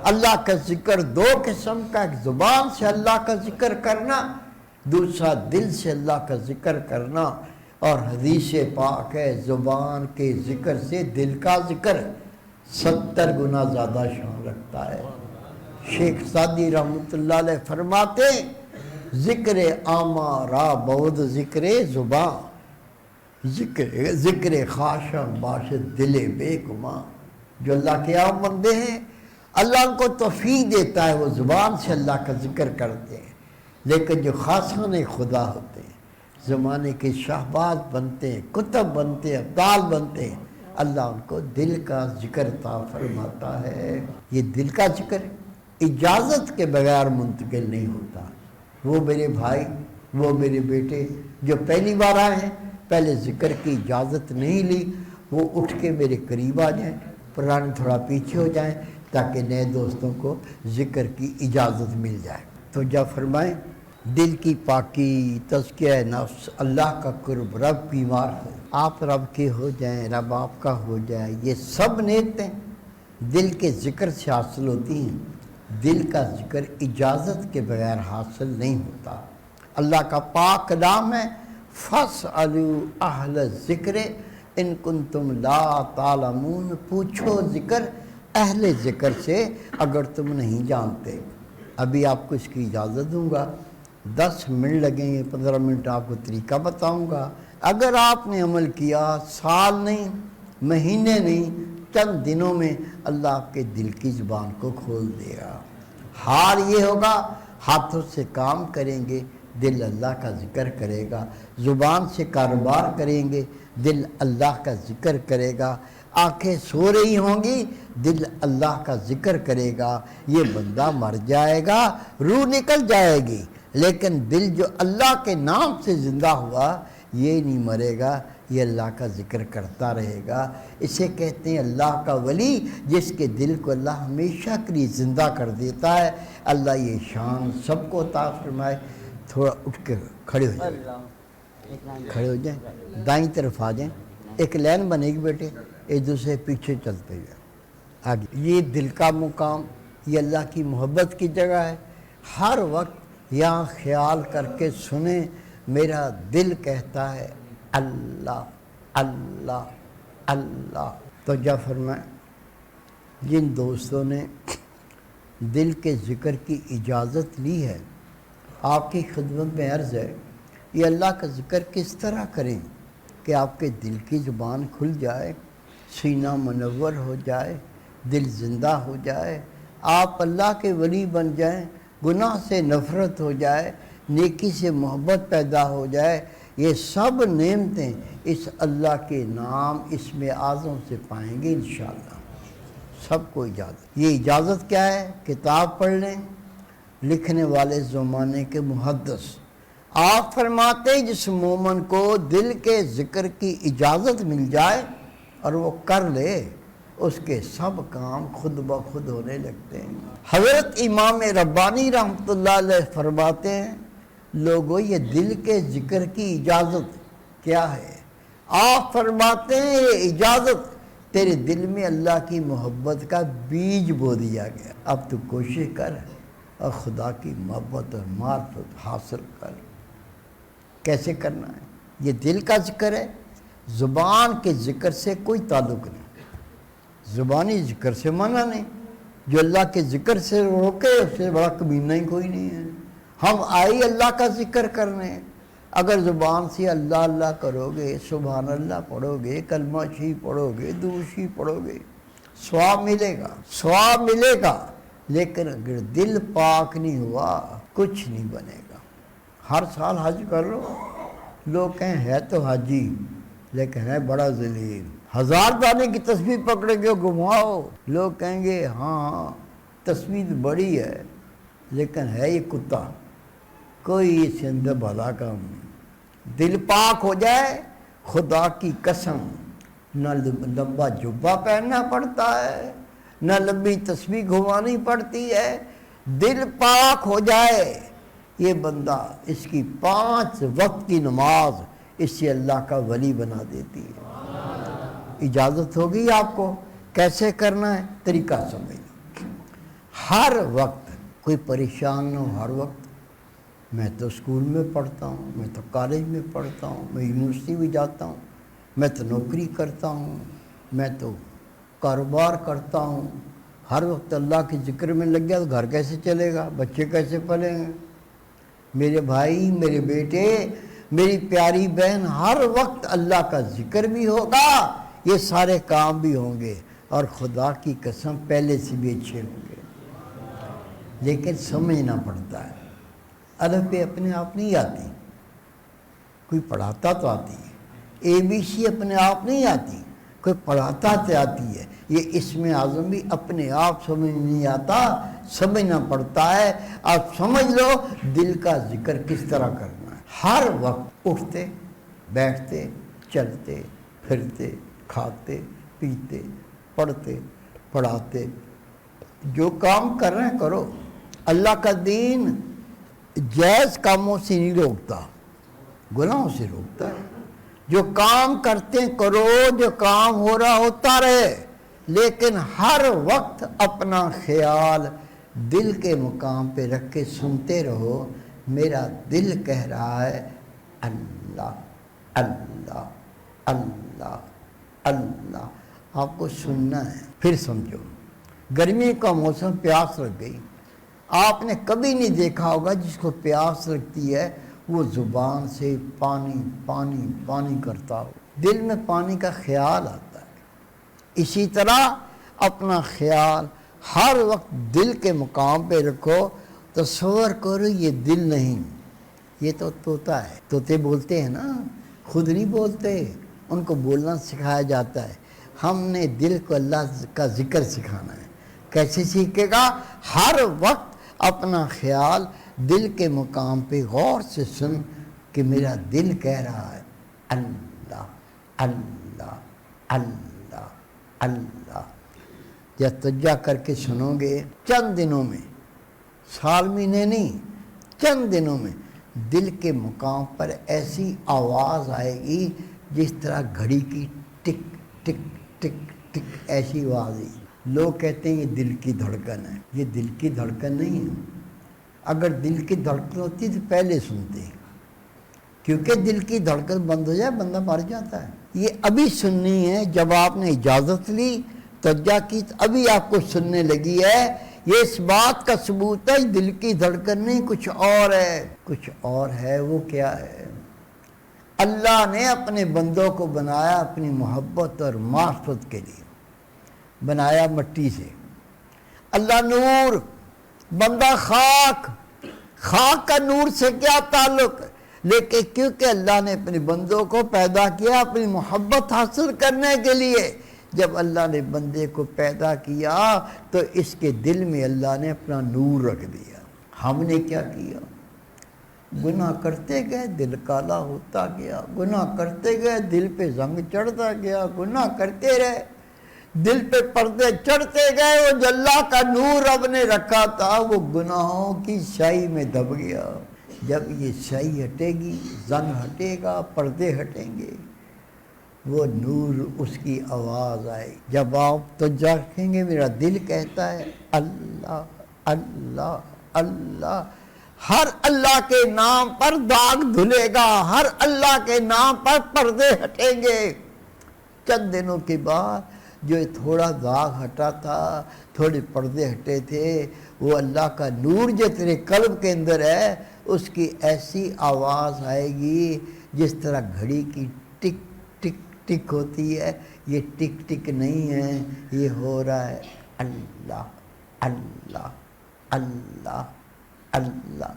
اللہ کا ذکر 2 قسم کا، ایک زبان سے اللہ کا ذکر کرنا، دوسرا دل سے اللہ کا ذکر کرنا. اور حدیث پاک ہے زبان کے ذکر سے دل کا ذکر 70 گنا زیادہ شان رکھتا ہے. شیخ سعدی رحمۃ اللہ علیہ فرماتے ذکر عامہ را بود ذکر زبان، ذکر خاشع باشد دل بے گماں. جو اللہ کے عام بندے ہیں اللہ ان کو توفیق دیتا ہے، وہ زبان سے اللہ کا ذکر کرتے ہیں، لیکن جو خاصان خدا ہوتے ہیں، زمانے کے شہباز بنتے ہیں، کتب بنتے ہیں، ابدال بنتے ہیں، اللہ ان کو دل کا ذکر عطا فرماتا ہے. یہ دل کا ذکر اجازت کے بغیر منتقل نہیں ہوتا. وہ میرے بھائی، وہ میرے بیٹے جو پہلی بار آئے ہیں، پہلے ذکر کی اجازت نہیں لی، وہ اٹھ کے میرے قریب آ جائیں، پرانے تھوڑا پیچھے ہو جائیں تاکہ نئے دوستوں کو ذکر کی اجازت مل جائے. تو جب فرمائیں دل کی پاکی، تزکیہ نفس، اللہ کا قرب، رب بیمار ہو، آپ رب کے ہو جائیں، رب آپ کا ہو جائے، یہ سب نعمتیں دل کے ذکر سے حاصل ہوتی ہیں. دل کا ذکر اجازت کے بغیر حاصل نہیں ہوتا. اللہ کا پاک کلام ہے فَاسْأَلُوا أَهْلَ الذِّكْرِ إِن كُنتُمْ لَا تَعْلَمُونَ، پوچھو ذکر اہل ذکر سے اگر تم نہیں جانتے. ابھی آپ کو اس کی اجازت دوں گا، 10 منٹ لگیں گے، 15 منٹ آپ کو طریقہ بتاؤں گا. اگر آپ نے عمل کیا، سال نہیں، مہینے نہیں، چند دنوں میں اللہ آپ کے دل کی زبان کو کھول دے گا. حال یہ ہوگا ہاتھوں سے کام کریں گے، دل اللہ کا ذکر کرے گا. زبان سے کاروبار کریں گے، دل اللہ کا ذکر کرے گا. آنکھیں سو رہی ہوں گی، دل اللہ کا ذکر کرے گا. یہ بندہ مر جائے گا، روح نکل جائے گی، لیکن دل جو اللہ کے نام سے زندہ ہوا یہ نہیں مرے گا، یہ اللہ کا ذکر کرتا رہے گا. اسے کہتے ہیں اللہ کا ولی، جس کے دل کو اللہ ہمیشہ کے لیے زندہ کر دیتا ہے. اللہ یہ شان سب کو عطا فرمائے. تھوڑا اٹھ کے کھڑے ہو جائیں، کھڑے ہو جائیں، دائیں طرف آ جائیں، ایک لین بنے گی بیٹے، ایک دوسرے پیچھے چلتے ہوئے آگے. یہ دل کا مقام، یہ اللہ کی محبت کی جگہ ہے. ہر وقت یہاں خیال کر کے سنیں، میرا دل کہتا ہے اللہ اللہ اللہ. تو جب فرمائیں جن دوستوں نے دل کے ذکر کی اجازت لی ہے، آپ کی خدمت میں عرض ہے یہ اللہ کا ذکر کس طرح کریں کہ آپ کے دل کی زبان کھل جائے، سینہ منور ہو جائے، دل زندہ ہو جائے، آپ اللہ کے ولی بن جائیں، گناہ سے نفرت ہو جائے، نیکی سے محبت پیدا ہو جائے. یہ سب نعمتیں اس اللہ کے نام اسم اعظم سے پائیں گے انشاءاللہ. سب کو اجازت. یہ اجازت کیا ہے؟ کتاب پڑھ لیں. لکھنے والے زمانے کے محدث آپ فرماتے ہیں جس مومن کو دل کے ذکر کی اجازت مل جائے اور وہ کر لے، اس کے سب کام خود بخود ہونے لگتے ہیں. حضرت امام ربانی رحمۃ اللہ علیہ فرماتے ہیں لوگوں یہ دل کے ذکر کی اجازت کیا ہے؟ آپ فرماتے ہیں یہ اجازت تیرے دل میں اللہ کی محبت کا بیج بو دیا گیا. اب تو کوشش کر اور خدا کی محبت اور معرفت حاصل کر. کیسے کرنا ہے؟ یہ دل کا ذکر ہے، زبان کے ذکر سے کوئی تعلق نہیں. زبانی ذکر سے منع نہیں. جو اللہ کے ذکر سے روکے اس سے بڑا کمینہ ہی کوئی نہیں ہے. ہم آئی اللہ کا ذکر کرنے. اگر زبان سے اللہ اللہ کرو گے، سبحان اللہ پڑھو گے، کلمہ شریف پڑھو گے، درود شریف پڑھو گے، ثواب ملے گا، ثواب ملے گا. لیکن اگر دل پاک نہیں ہوا کچھ نہیں بنے گا. ہر سال حج کر لو، لوگ کہیں ہے تو حاجی لیکن ہے بڑا ذلیل. 1000 دانے کی تسبیح پکڑیں گے گھماؤ، لوگ کہیں گے ہاں تسبیح بڑی ہے لیکن ہے یہ کتا، کوئی اس کے اندر بھلا کام نہیں. دل پاک ہو جائے خدا کی قسم نہ لمبا جبہ پہننا پڑتا ہے، نہ لمبی تسبیح گھمانی پڑتی ہے. دل پاک ہو جائے یہ بندہ، اس کی 5 وقت کی نماز اس سے اللہ کا ولی بنا دیتی ہے. اجازت ہوگی آپ کو کیسے کرنا ہے، طریقہ سمجھ لو. ہر وقت کوئی پریشان نہ ہو. ہر وقت میں تو اسکول میں پڑھتا ہوں، میں تو کالج میں پڑھتا ہوں، میں یونیورسٹی بھی جاتا ہوں، میں تو نوکری کرتا ہوں، میں تو کاروبار کرتا ہوں. ہر وقت اللہ کے ذکر میں لگ گیا تو گھر کیسے چلے گا، بچے کیسے پلیں گے؟ میرے بھائی، میرے بیٹے، میری پیاری بہن ہر وقت اللہ کا ذکر بھی ہوگا، یہ سارے کام بھی ہوں گے، اور خدا کی قسم پہلے سے بھی اچھے ہوں گے، لیکن سمجھنا پڑتا ہے۔ الف پہ اپنے آپ نہیں آتی، کوئی پڑھاتا تو آتی ہے، اے بی سی اپنے آپ نہیں آتی، کوئی پڑھاتا تو آتی ہے۔ یہ اسم اعظم بھی اپنے آپ سمجھ نہیں آتا، سمجھنا پڑتا ہے۔ آپ سمجھ لو دل کا ذکر کس طرح کرنا ہے، ہر وقت اٹھتے بیٹھتے چلتے پھرتے کھاتے پیتے پڑھتے پڑھاتے، جو کام کر رہے ہیں کرو۔ اللہ کا دین جائز کاموں سے نہیں روکتا، گناہوں سے روکتا ہے۔ جو کام کرتے ہیں کرو، جو کام ہو رہا ہوتا رہے، لیکن ہر وقت اپنا خیال دل کے مقام پہ رکھ کے سنتے رہو۔ میرا دل کہہ رہا ہے اللہ اللہ اللہ اللہ، آپ کو سننا ہے۔ پھر سمجھو، گرمی کا موسم، پیاس لگ گئی، آپ نے کبھی نہیں دیکھا ہوگا جس کو پیاس لگتی ہے وہ زبان سے پانی پانی پانی کرتا ہو، دل میں پانی کا خیال آتا ہے۔ اسی طرح اپنا خیال ہر وقت دل کے مقام پہ رکھو۔ تصور کرو یہ دل نہیں، یہ تو طوطا ہے، طوطے بولتے ہیں نا، خود نہیں بولتے، ان کو بولنا سکھایا جاتا ہے۔ ہم نے دل کو اللہ کا ذکر سکھانا ہے۔ کیسے سیکھے گا؟ ہر وقت اپنا خیال دل کے مقام پہ غور سے سن کہ میرا دل کہہ رہا ہے اللہ اللہ اللہ اللہ۔ جب توجہ کر کے سنو گے، چند دنوں میں، سال مہینے نہیں، چند دنوں میں دل کے مقام پر ایسی آواز آئے گی جس طرح گھڑی کی ٹک ٹک ٹک ٹک ایسی آواز ہے۔ لوگ کہتے ہیں یہ دل کی دھڑکن ہے، یہ دل کی دھڑکن نہیں ہے۔ اگر دل کی دھڑکن ہوتی تو پہلے سنتے، کیونکہ دل کی دھڑکن بند ہو جائے بندہ مر جاتا ہے۔ یہ ابھی سننی ہے، جب آپ نے اجازت لی توجہ کی تو ابھی آپ کو سننے لگی ہے۔ یہ اس بات کا ثبوت ہے دل کی دھڑکن نہیں، کچھ اور ہے، کچھ اور ہے۔ وہ کیا ہے؟ اللہ نے اپنے بندوں کو بنایا اپنی محبت اور معرفت کے لیے، بنایا مٹی سے۔ اللہ نور، بندہ خاک، خاک کا نور سے کیا تعلق؟ لیکن کیونکہ اللہ نے اپنے بندوں کو پیدا کیا اپنی محبت حاصل کرنے کے لیے، جب اللہ نے بندے کو پیدا کیا تو اس کے دل میں اللہ نے اپنا نور رکھ دیا۔ ہم نے کیا کیا؟ گناہ کرتے گئے، دل کالا ہوتا گیا، گناہ کرتے گئے، دل پہ زنگ چڑھتا گیا، گناہ کرتے رہے، دل پہ پردے چڑھتے گئے۔ وہ جو اللہ کا نور رب نے رکھا تھا وہ گناہوں کی سیاہی میں دب گیا۔ جب یہ سیاہی ہٹے گی، زنگ ہٹے گا، پردے ہٹیں گے، وہ نور، اس کی آواز آئے۔ جب آپ توجہ رکھیں گے، میرا دل کہتا ہے اللہ اللہ اللہ، ہر اللہ کے نام پر داغ دھلے گا، ہر اللہ کے نام پر پردے ہٹیں گے۔ چند دنوں کے بعد جو تھوڑا داغ ہٹا تھا، تھوڑے پردے ہٹے تھے، وہ اللہ کا نور جو تیرے قلب کے اندر ہے، اس کی ایسی آواز آئے گی جس طرح گھڑی کی ٹک ٹک ٹک ہوتی ہے۔ یہ ٹک ٹک نہیں ہے، یہ ہو رہا ہے اللہ اللہ اللہ اللہ۔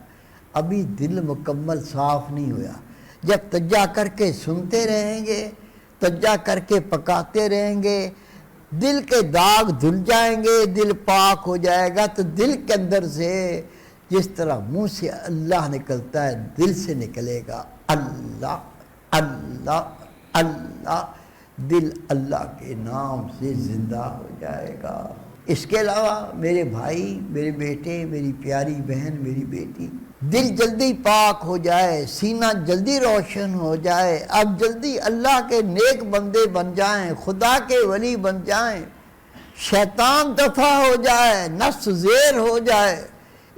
ابھی دل مکمل صاف نہیں ہوا۔ جب توجہ کر کے سنتے رہیں گے، توجہ کر کے پکاتے رہیں گے، دل کے داغ دھل جائیں گے، دل پاک ہو جائے گا، تو دل کے اندر سے جس طرح منہ سے اللہ نکلتا ہے دل سے نکلے گا اللہ اللہ اللہ۔ دل اللہ کے نام سے زندہ ہو جائے گا۔ اس کے علاوہ میرے بھائی، میرے بیٹے، میری پیاری بہن، میری بیٹی، دل جلدی پاک ہو جائے، سینہ جلدی روشن ہو جائے، اب جلدی اللہ کے نیک بندے بن جائیں، خدا کے ولی بن جائیں، شیطان دفع ہو جائے، نفس زیر ہو جائے۔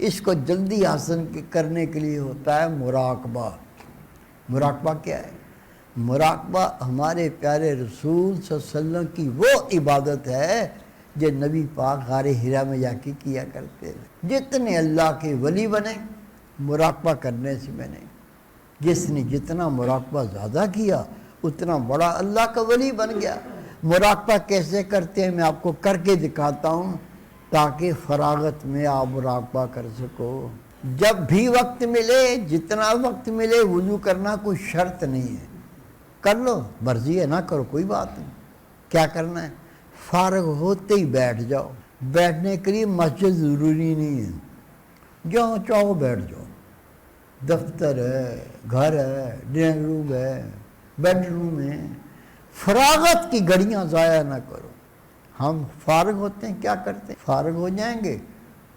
اس کو جلدی حاصل کرنے کے لیے ہوتا ہے مراقبہ۔ مراقبہ کیا ہے؟ مراقبہ ہمارے پیارے رسول صلی اللہ علیہ وسلم کی وہ عبادت ہے جو نبی پاک غار حرا میں جا کے کیا کرتے تھے۔ جتنے اللہ کے ولی بنے مراقبہ کرنے سے بنے۔ جس نے جتنا مراقبہ زیادہ کیا اتنا بڑا اللہ کا ولی بن گیا۔ مراقبہ کیسے کرتے ہیں میں آپ کو کر کے دکھاتا ہوں تاکہ فراغت میں آپ مراقبہ کر سکو۔ جب بھی وقت ملے، جتنا وقت ملے، وضو کرنا کوئی شرط نہیں ہے، کر لو، مرضی ہے نہ کرو کوئی بات نہیں۔ کیا کرنا ہے؟ فارغ ہوتے ہی بیٹھ جاؤ۔ بیٹھنے کے لیے مسجد ضروری نہیں ہے، جہاں چاہو بیٹھ جاؤ، دفتر ہے، گھر ہے، ڈرائنگ روم ہے، بیڈ روم ہے، فراغت کی گھڑیاں ضائع نہ کرو۔ ہم فارغ ہوتے ہیں کیا کرتے ہیں؟ فارغ ہو جائیں گے،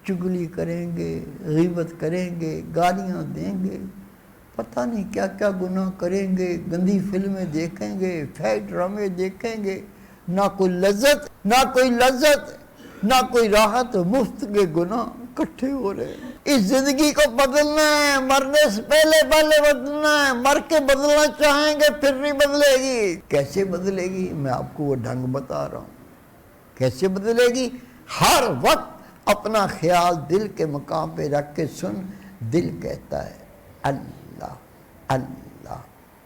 چگلی کریں گے، غیبت کریں گے، گالیاں دیں گے، پتہ نہیں کیا کیا گناہ کریں گے، گندی فلمیں دیکھیں گے، فیک ڈرامے دیکھیں گے، نہ کوئی لذت نہ کوئی راحت، مفت کے گناہ اکٹھے ہو رہے ہیں۔ اس زندگی کو بدلنا ہے، مرنے سے پہلے بدلنا ہے، مر کے بدلنا چاہیں گے پھر نہیں بدلے گی۔ کیسے بدلے گی؟ میں آپ کو وہ ڈھنگ بتا رہا ہوں کیسے بدلے گی۔ ہر وقت اپنا خیال دل کے مقام پہ رکھ کے سن، دل کہتا ہے اللہ اللہ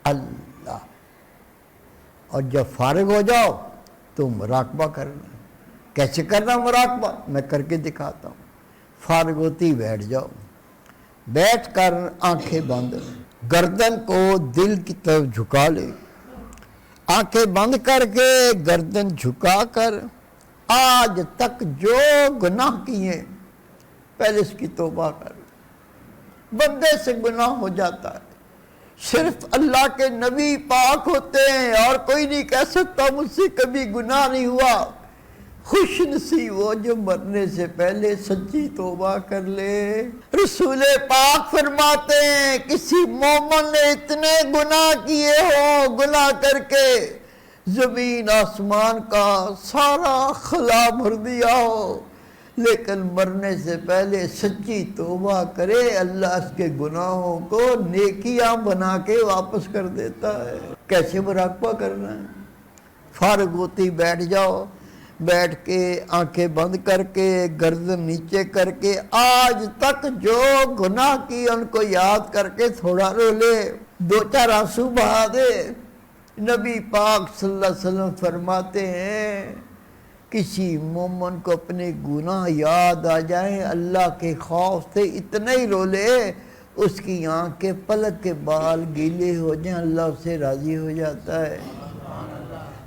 اللہ، اور جب فارغ ہو جاؤ تو مراقبہ کرنا۔ کیسے کرنا مراقبہ؟ میں کر کے دکھاتا ہوں۔ فارغ ہوتی بیٹھ جاؤ، بیٹھ کر آنکھیں بند، گردن کو دل کی طرف جھکا لے، آنکھیں بند کر کے گردن جھکا کر آج تک جو گناہ کیے پہلے اس کی توبہ کر۔ بندے سے گناہ ہو جاتا ہے، صرف اللہ کے نبی پاک ہوتے ہیں، اور کوئی نہیں کہہ سکتا مجھ سے کبھی گناہ نہیں ہوا۔ خوش نصیب وہ جو مرنے سے پہلے سچی توبہ کر لے۔ رسول پاک فرماتے ہیں کسی مومن نے اتنے گناہ کیے ہو، گناہ کر کے زمین آسمان کا سارا خلا بھر دیا ہو، لیکن مرنے سے پہلے سچی توبہ کرے، اللہ اس کے گناہوں کو نیکیاں بنا کے واپس کر دیتا ہے۔ کیسے مراقبہ کرنا ہے؟ فارغ ہوتی بیٹھ جاؤ، بیٹھ کے آنکھیں بند کر کے گردن نیچے کر کے آج تک جو گناہ کی ان کو یاد کر کے تھوڑا رو لے، دو چار آنسو بہا دے۔ نبی پاک صلی اللہ علیہ وسلم فرماتے ہیں کسی مومن کو اپنے گناہ یاد آ جائیں، اللہ کے خوف سے اتنا ہی رو لے اس کی آنکھ کے پلک کے بال گیلے ہو جائیں، اللہ اس سے راضی ہو جاتا ہے۔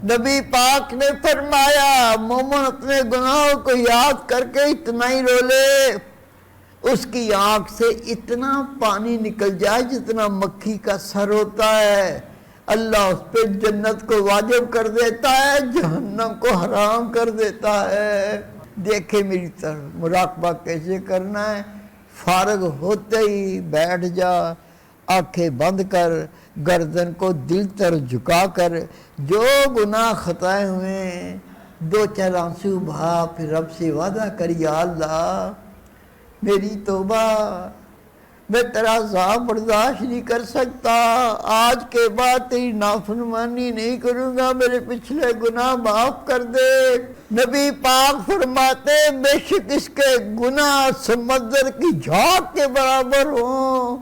نبی پاک نے فرمایا مومن اپنے گناہوں کو یاد کر کے اتنا ہی رو لے اس کی آنکھ سے اتنا پانی نکل جائے جتنا مکھی کا سر ہوتا ہے، اللہ اس پہ جنت کو واجب کر دیتا ہے، جہنم کو حرام کر دیتا ہے۔ دیکھے میری طرف مراقبہ کیسے کرنا ہے۔ فارغ ہوتے ہی بیٹھ جا، آنکھیں بند کر، گردن کو دل تر جھکا کر جو گناہ خطائے ہوئے دو چار آنسو بہا، پھر رب سے وعدہ کر یا اللہ میری توبہ، میں تیرا عذاب برداشت نہیں کر سکتا، آج کے بعد تیری نافرمانی نہیں کروں گا، میرے پچھلے گناہ معاف کر دے۔ نبی پاک فرماتے بے شک اس کے گناہ سمندر کی جھاگ کے برابر ہوں،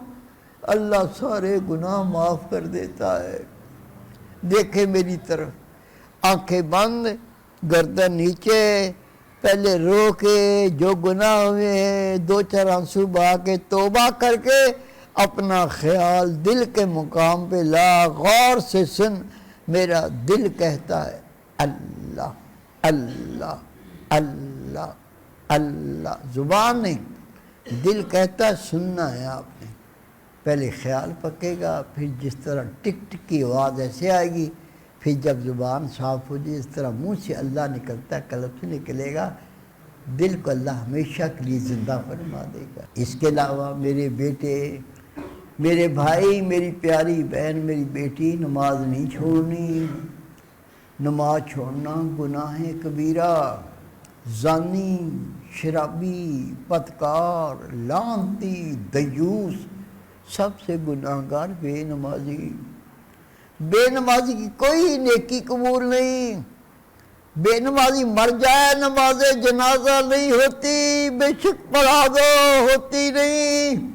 اللہ سارے گناہ معاف کر دیتا ہے۔ دیکھے میری طرف، آنکھیں بند، گردن نیچے، پہلے رو کے جو گناہ ہوئے ہیں دو چار آنسو بہا کے توبہ کر کے اپنا خیال دل کے مقام پہ لا، غور سے سن، میرا دل کہتا ہے اللہ اللہ اللہ اللہ، زبان نہیں، دل کہتا ہے، سننا ہے آپ نے۔ پہلے خیال پکے گا، پھر جس طرح ٹک ٹک کی آواز ایسے آئے گی، پھر جب زبان صاف ہو جائے اس طرح منہ سے اللہ نکلتا ہے، قلب سے نکلے گا، دل کو اللہ ہمیشہ کے لیے زندہ فرما دے گا۔ اس کے علاوہ میرے بیٹے، میرے بھائی، میری پیاری بہن، میری بیٹی، نماز نہیں چھوڑنی۔ نماز چھوڑنا گناہ کبیرہ، زانی، شرابی، بدکار، لعنتی، دیوس، سب سے گناہگار بے نمازی۔ بے نمازی کی کوئی نیکی قبول نہیں، بے نمازی مر جائے نماز جنازہ نہیں ہوتی، بے شک پڑھا دو ہوتی نہیں۔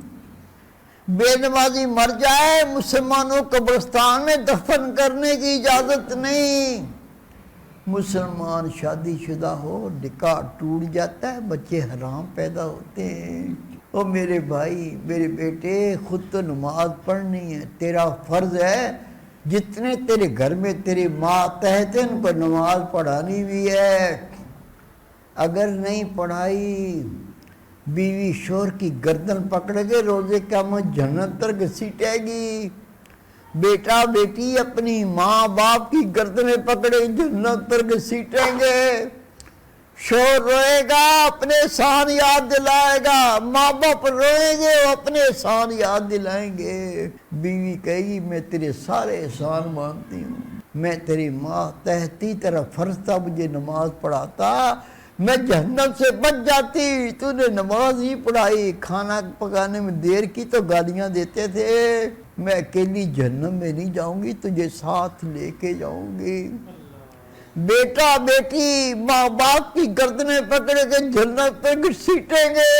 بے نمازی مر جائے مسلمانوں قبرستان میں دفن کرنے کی اجازت نہیں۔ مسلمان شادی شدہ ہو نکاح ٹوٹ جاتا ہے، بچے حرام پیدا ہوتے ہیں۔ او میرے بھائی، میرے بیٹے، خود تو نماز پڑھنی ہے، تیرا فرض ہے، جتنے تیرے گھر میں تیری ماں تحت ہیں ان کو نماز پڑھانی بھی ہے۔ اگر نہیں پڑھائی بیوی شوہر کی گردن پکڑے گے، روزے قیامت جہنم تک گھسیٹے گی۔ بیٹا بیٹی اپنی ماں باپ کی گردنیں پکڑے جہنم تک گھسیٹیں گے۔ شوہر روئے گا اپنے احسان یاد دلائے گا، ماں باپ روئیں گے وہ اپنے احسان یاد دلائیں گے۔ بیوی کہے گی میں تیرے سارے احسان مانتی ہوں، میں تیری ماں تحتی، تیرا فرض تھا مجھے نماز پڑھاتا، میں جہنم سے بچ جاتی، تو نے نماز ہی پڑھائی، کھانا پکانے میں دیر کی تو گالیاں دیتے تھے، میں اکیلی جہنم میں نہیں جاؤں گی، تجھے ساتھ لے کے جاؤں گی۔ بیٹا بیٹی ماں باپ کی گردنیں پکڑے کے جہنم پہ گھسیٹیں گے۔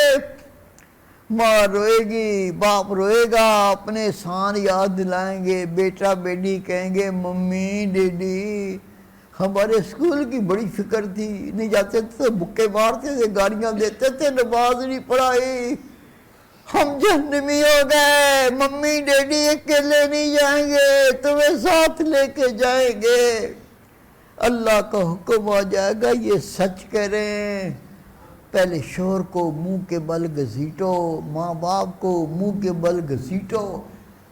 ماں روئے گی، باپ روئے گا، اپنے احسان یاد دلائیں گے۔ بیٹا بیٹی کہیں گے ممی ڈیڈی ہمارے اسکول کی بڑی فکر تھی، نہیں جاتے تھے بکے مارتے تھے، گالیاں دیتے تھے، نماز نہیں پڑھائی، ہم جہنمی ہو گئے، ممی ڈیڈی اکیلے نہیں جائیں گے، تمہیں ساتھ لے کے جائیں گے۔ اللہ کا حکم آ جائے گا یہ سچ کہہ رہے ہیں۔ پہلے شوہر کو منہ کے بل گھسیٹو، ماں باپ کو منہ کے بل گھسیٹو،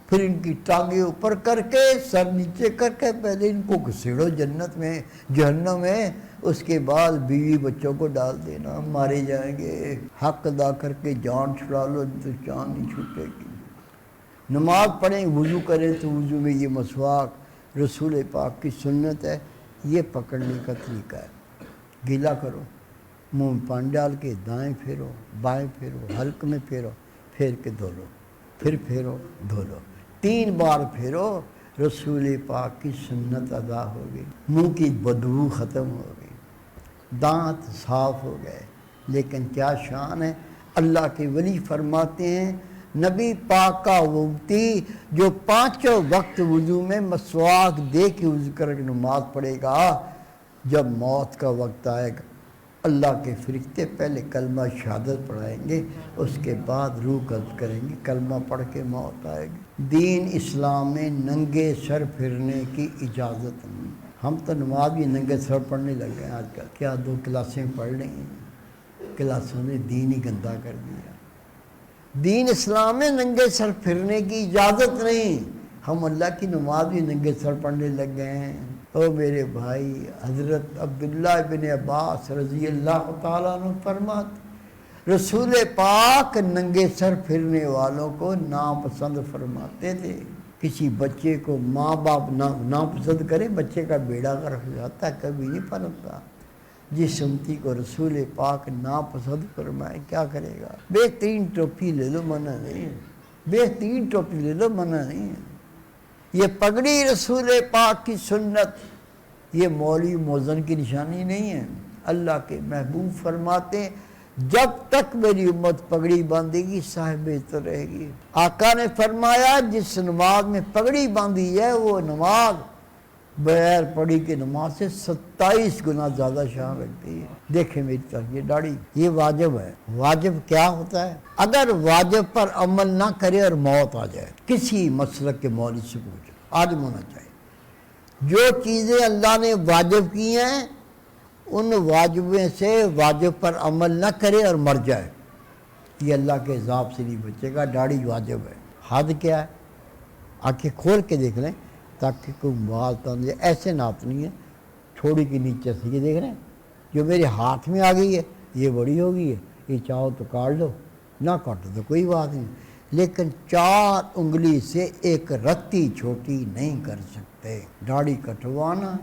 پھر ان کی ٹانگیں اوپر کر کے سر نیچے کر کے پہلے ان کو گھسیڑو جنت میں، جہنم میں، اس کے بعد بیوی بچوں کو ڈال دینا، مارے جائیں گے۔ حق ادا کر کے جان چھڑا لو تو جان نہیں چھوٹے گی۔ نماز پڑھیں، وضو کریں تو وضو میں یہ مسواک رسول پاک کی سنت ہے، یہ پکڑنے کا طریقہ ہے۔ گیلا کرو، منہ میں پانی ڈال کے دائیں پھیرو، بائیں پھیرو، حلق میں پھیرو، پھیر کے دھو لو، پھر پھیرو دھو لو، 3 بار پھیرو، رسول پاک کی سنت ادا ہو گئی، منہ کی بدبو ختم ہو گئی، دانت صاف ہو گئے۔ لیکن کیا شان ہے، اللہ کے ولی فرماتے ہیں نبی پاک کا امتی جو 5 وقت وضو میں مسواک دے کے وضو کر کے نماز پڑھے گا، جب موت کا وقت آئے گا اللہ کے فرشتے پہلے کلمہ شہادت پڑھائیں گے، اس کے بعد روح قبض کریں گے، کلمہ پڑھ کے موت آئے گی۔ دین اسلام میں ننگے سر پھرنے کی اجازت نہیں۔ ہم تو نماز بھی ننگے سر پڑھنے لگ گئے آج کل، کیا 2 کلاسیں پڑھ لیں گے، کلاسوں نے دین ہی گندا کر دیا۔ دین اسلام میں ننگے سر پھرنے کی اجازت نہیں، ہم اللہ کی نماز بھی ننگے سر پڑھنے لگ گئے ہیں۔ او میرے بھائی، حضرت عبداللہ بن عباس رضی اللہ تعالیٰ عنہ فرماتے رسول پاک ننگے سر پھرنے والوں کو ناپسند فرماتے تھے۔ کسی بچے کو ماں باپ ناپسند کرے، بچے کا بیڑا غرق ہو جاتا ہے، کبھی نہیں پلٹتا۔ جس امتی کو رسول پاک ناپسند فرمائے کیا کرے گا؟ بہترین ٹوپی لے لو، منع نہیں ہے، بہترین ٹوپی لے لو، منع نہیں ہے۔ یہ پگڑی رسول پاک کی سنت، یہ مولوی موذن کی نشانی نہیں ہے۔ اللہ کے محبوب فرماتے ہیں جب تک میری امت پگڑی باندھے گی صاحب عزت رہے گی۔ آقا نے فرمایا جس نماز میں پگڑی باندھی ہے وہ نماز بغیر پڑھی کی نماز سے 27 گنا زیادہ شان رکھتی ہے۔ دیکھیں میری طرف یہ داڑھی، یہ واجب ہے۔ واجب کیا ہوتا ہے؟ اگر واجب پر عمل نہ کرے اور موت آ جائے، کسی مسلک کے مولوی سے پوچھو، عالم ہونا چاہیے، جو چیزیں اللہ نے واجب کی ہیں ان واجبیں سے واجب پر عمل نہ کرے اور مر جائے، یہ اللہ کے عذاب سے نہیں بچے گا۔ داڑھی واجب ہے۔ حد کیا ہے؟ آنکھیں کھول کے دیکھ لیں تاکہ کوئی بال تن ایسے ناپنی ہے، تھوڑی کے نیچے سے، یہ دیکھ رہے ہیں جو میرے ہاتھ میں آ گئی ہے یہ بڑی ہو گئی ہے، یہ چاہو تو کاٹ لو، نہ کاٹو تو کوئی بات نہیں، لیکن 4 انگلی سے ایک رتی چھوٹی نہیں کر سکتے۔ داڑھی کٹوانا،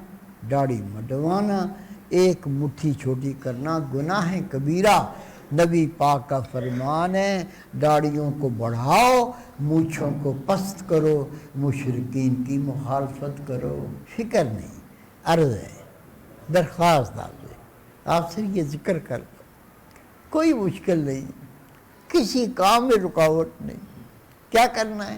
داڑھی مڈوانا، ایک مٹھی چھوٹی کرنا گناہ کبیرہ۔ نبی پاک کا فرمان ہے داڑھیوں کو بڑھاؤ، مونچھوں کو پست کرو، مشرکین کی مخالفت کرو۔ فکر نہیں، عرض ہے، درخواست آپ سے یہ ذکر کر دو، کوئی مشکل نہیں، کسی کام میں رکاوٹ نہیں۔ کیا کرنا ہے؟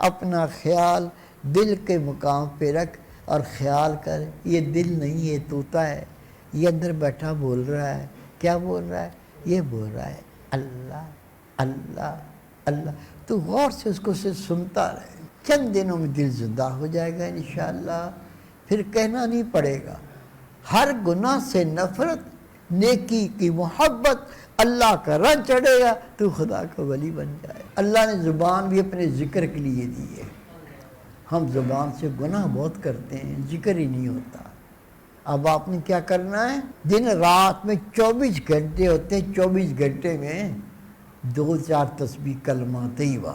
اپنا خیال دل کے مقام پہ رکھ اور خیال کر، یہ دل نہیں، یہ طوطا ہے، یہ اندر بیٹھا بول رہا ہے۔ کیا بول رہا ہے؟ یہ بول رہا ہے اللہ اللہ اللہ۔ تو غور سے اس کو سنتا رہے، چند دنوں میں دل زندہ ہو جائے گا انشاءاللہ، پھر کہنا نہیں پڑے گا۔ ہر گناہ سے نفرت، نیکی کی محبت، اللہ کا رنگ چڑھے گا تو خدا کا ولی بن جائے۔ اللہ نے زبان بھی اپنے ذکر کے لیے دی ہے۔ ہم زبان سے گناہ بہت کرتے ہیں، ذکر ہی نہیں ہوتا۔ اب آپ نے کیا کرنا ہے؟ دن رات میں 24 گھنٹے ہوتے ہیں، 24 گھنٹے میں 2-4 تسبیح کلمہ طیبہ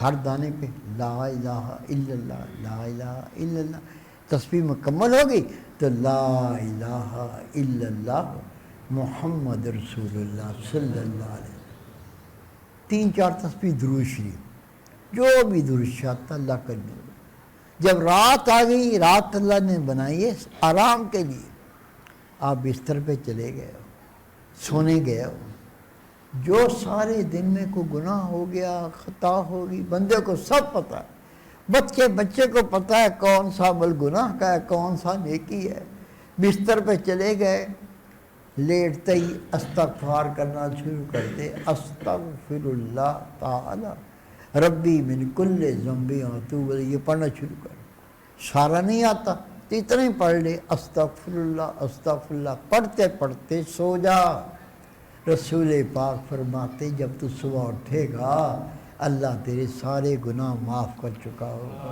ہر دانے پہ، لا الہ الا اللہ لا الہ الا اللہ۔ تسبیح مکمل ہوگی تو لا الہ الا اللہ محمد رسول اللہ صلی اللہ علیہ وسلم۔ 3-4 تسبیح درود شریف، جو بھی درود چاہتا اللہ کا نور۔ جب رات آ گئی، رات اللہ نے بنائی ہے آرام کے لیے، آپ بستر پہ چلے گئے ہو، سونے گئے ہو، جو سارے دن میں کوئی گناہ ہو گیا، خطا ہوگی، بندے کو سب پتہ ہے، بچے کو پتہ ہے کون سا عمل گناہ کا ہے، کون سا نیکی ہے۔ بستر پہ چلے گئے، لیٹتے ہی استغفار کرنا شروع کر دے، استغفر اللہ تعالی ربی من کل ذنب واتوب الیہ، یہ پڑھنا شروع کر۔ سارا نہیں آتا تو اتنا ہی پڑھ لے، استغفر اللہ پڑھتے پڑھتے سو جا۔ رسول پاک فرماتے جب تو صبح اٹھے گا اللہ تیرے سارے گناہ معاف کر چکا ہوگا۔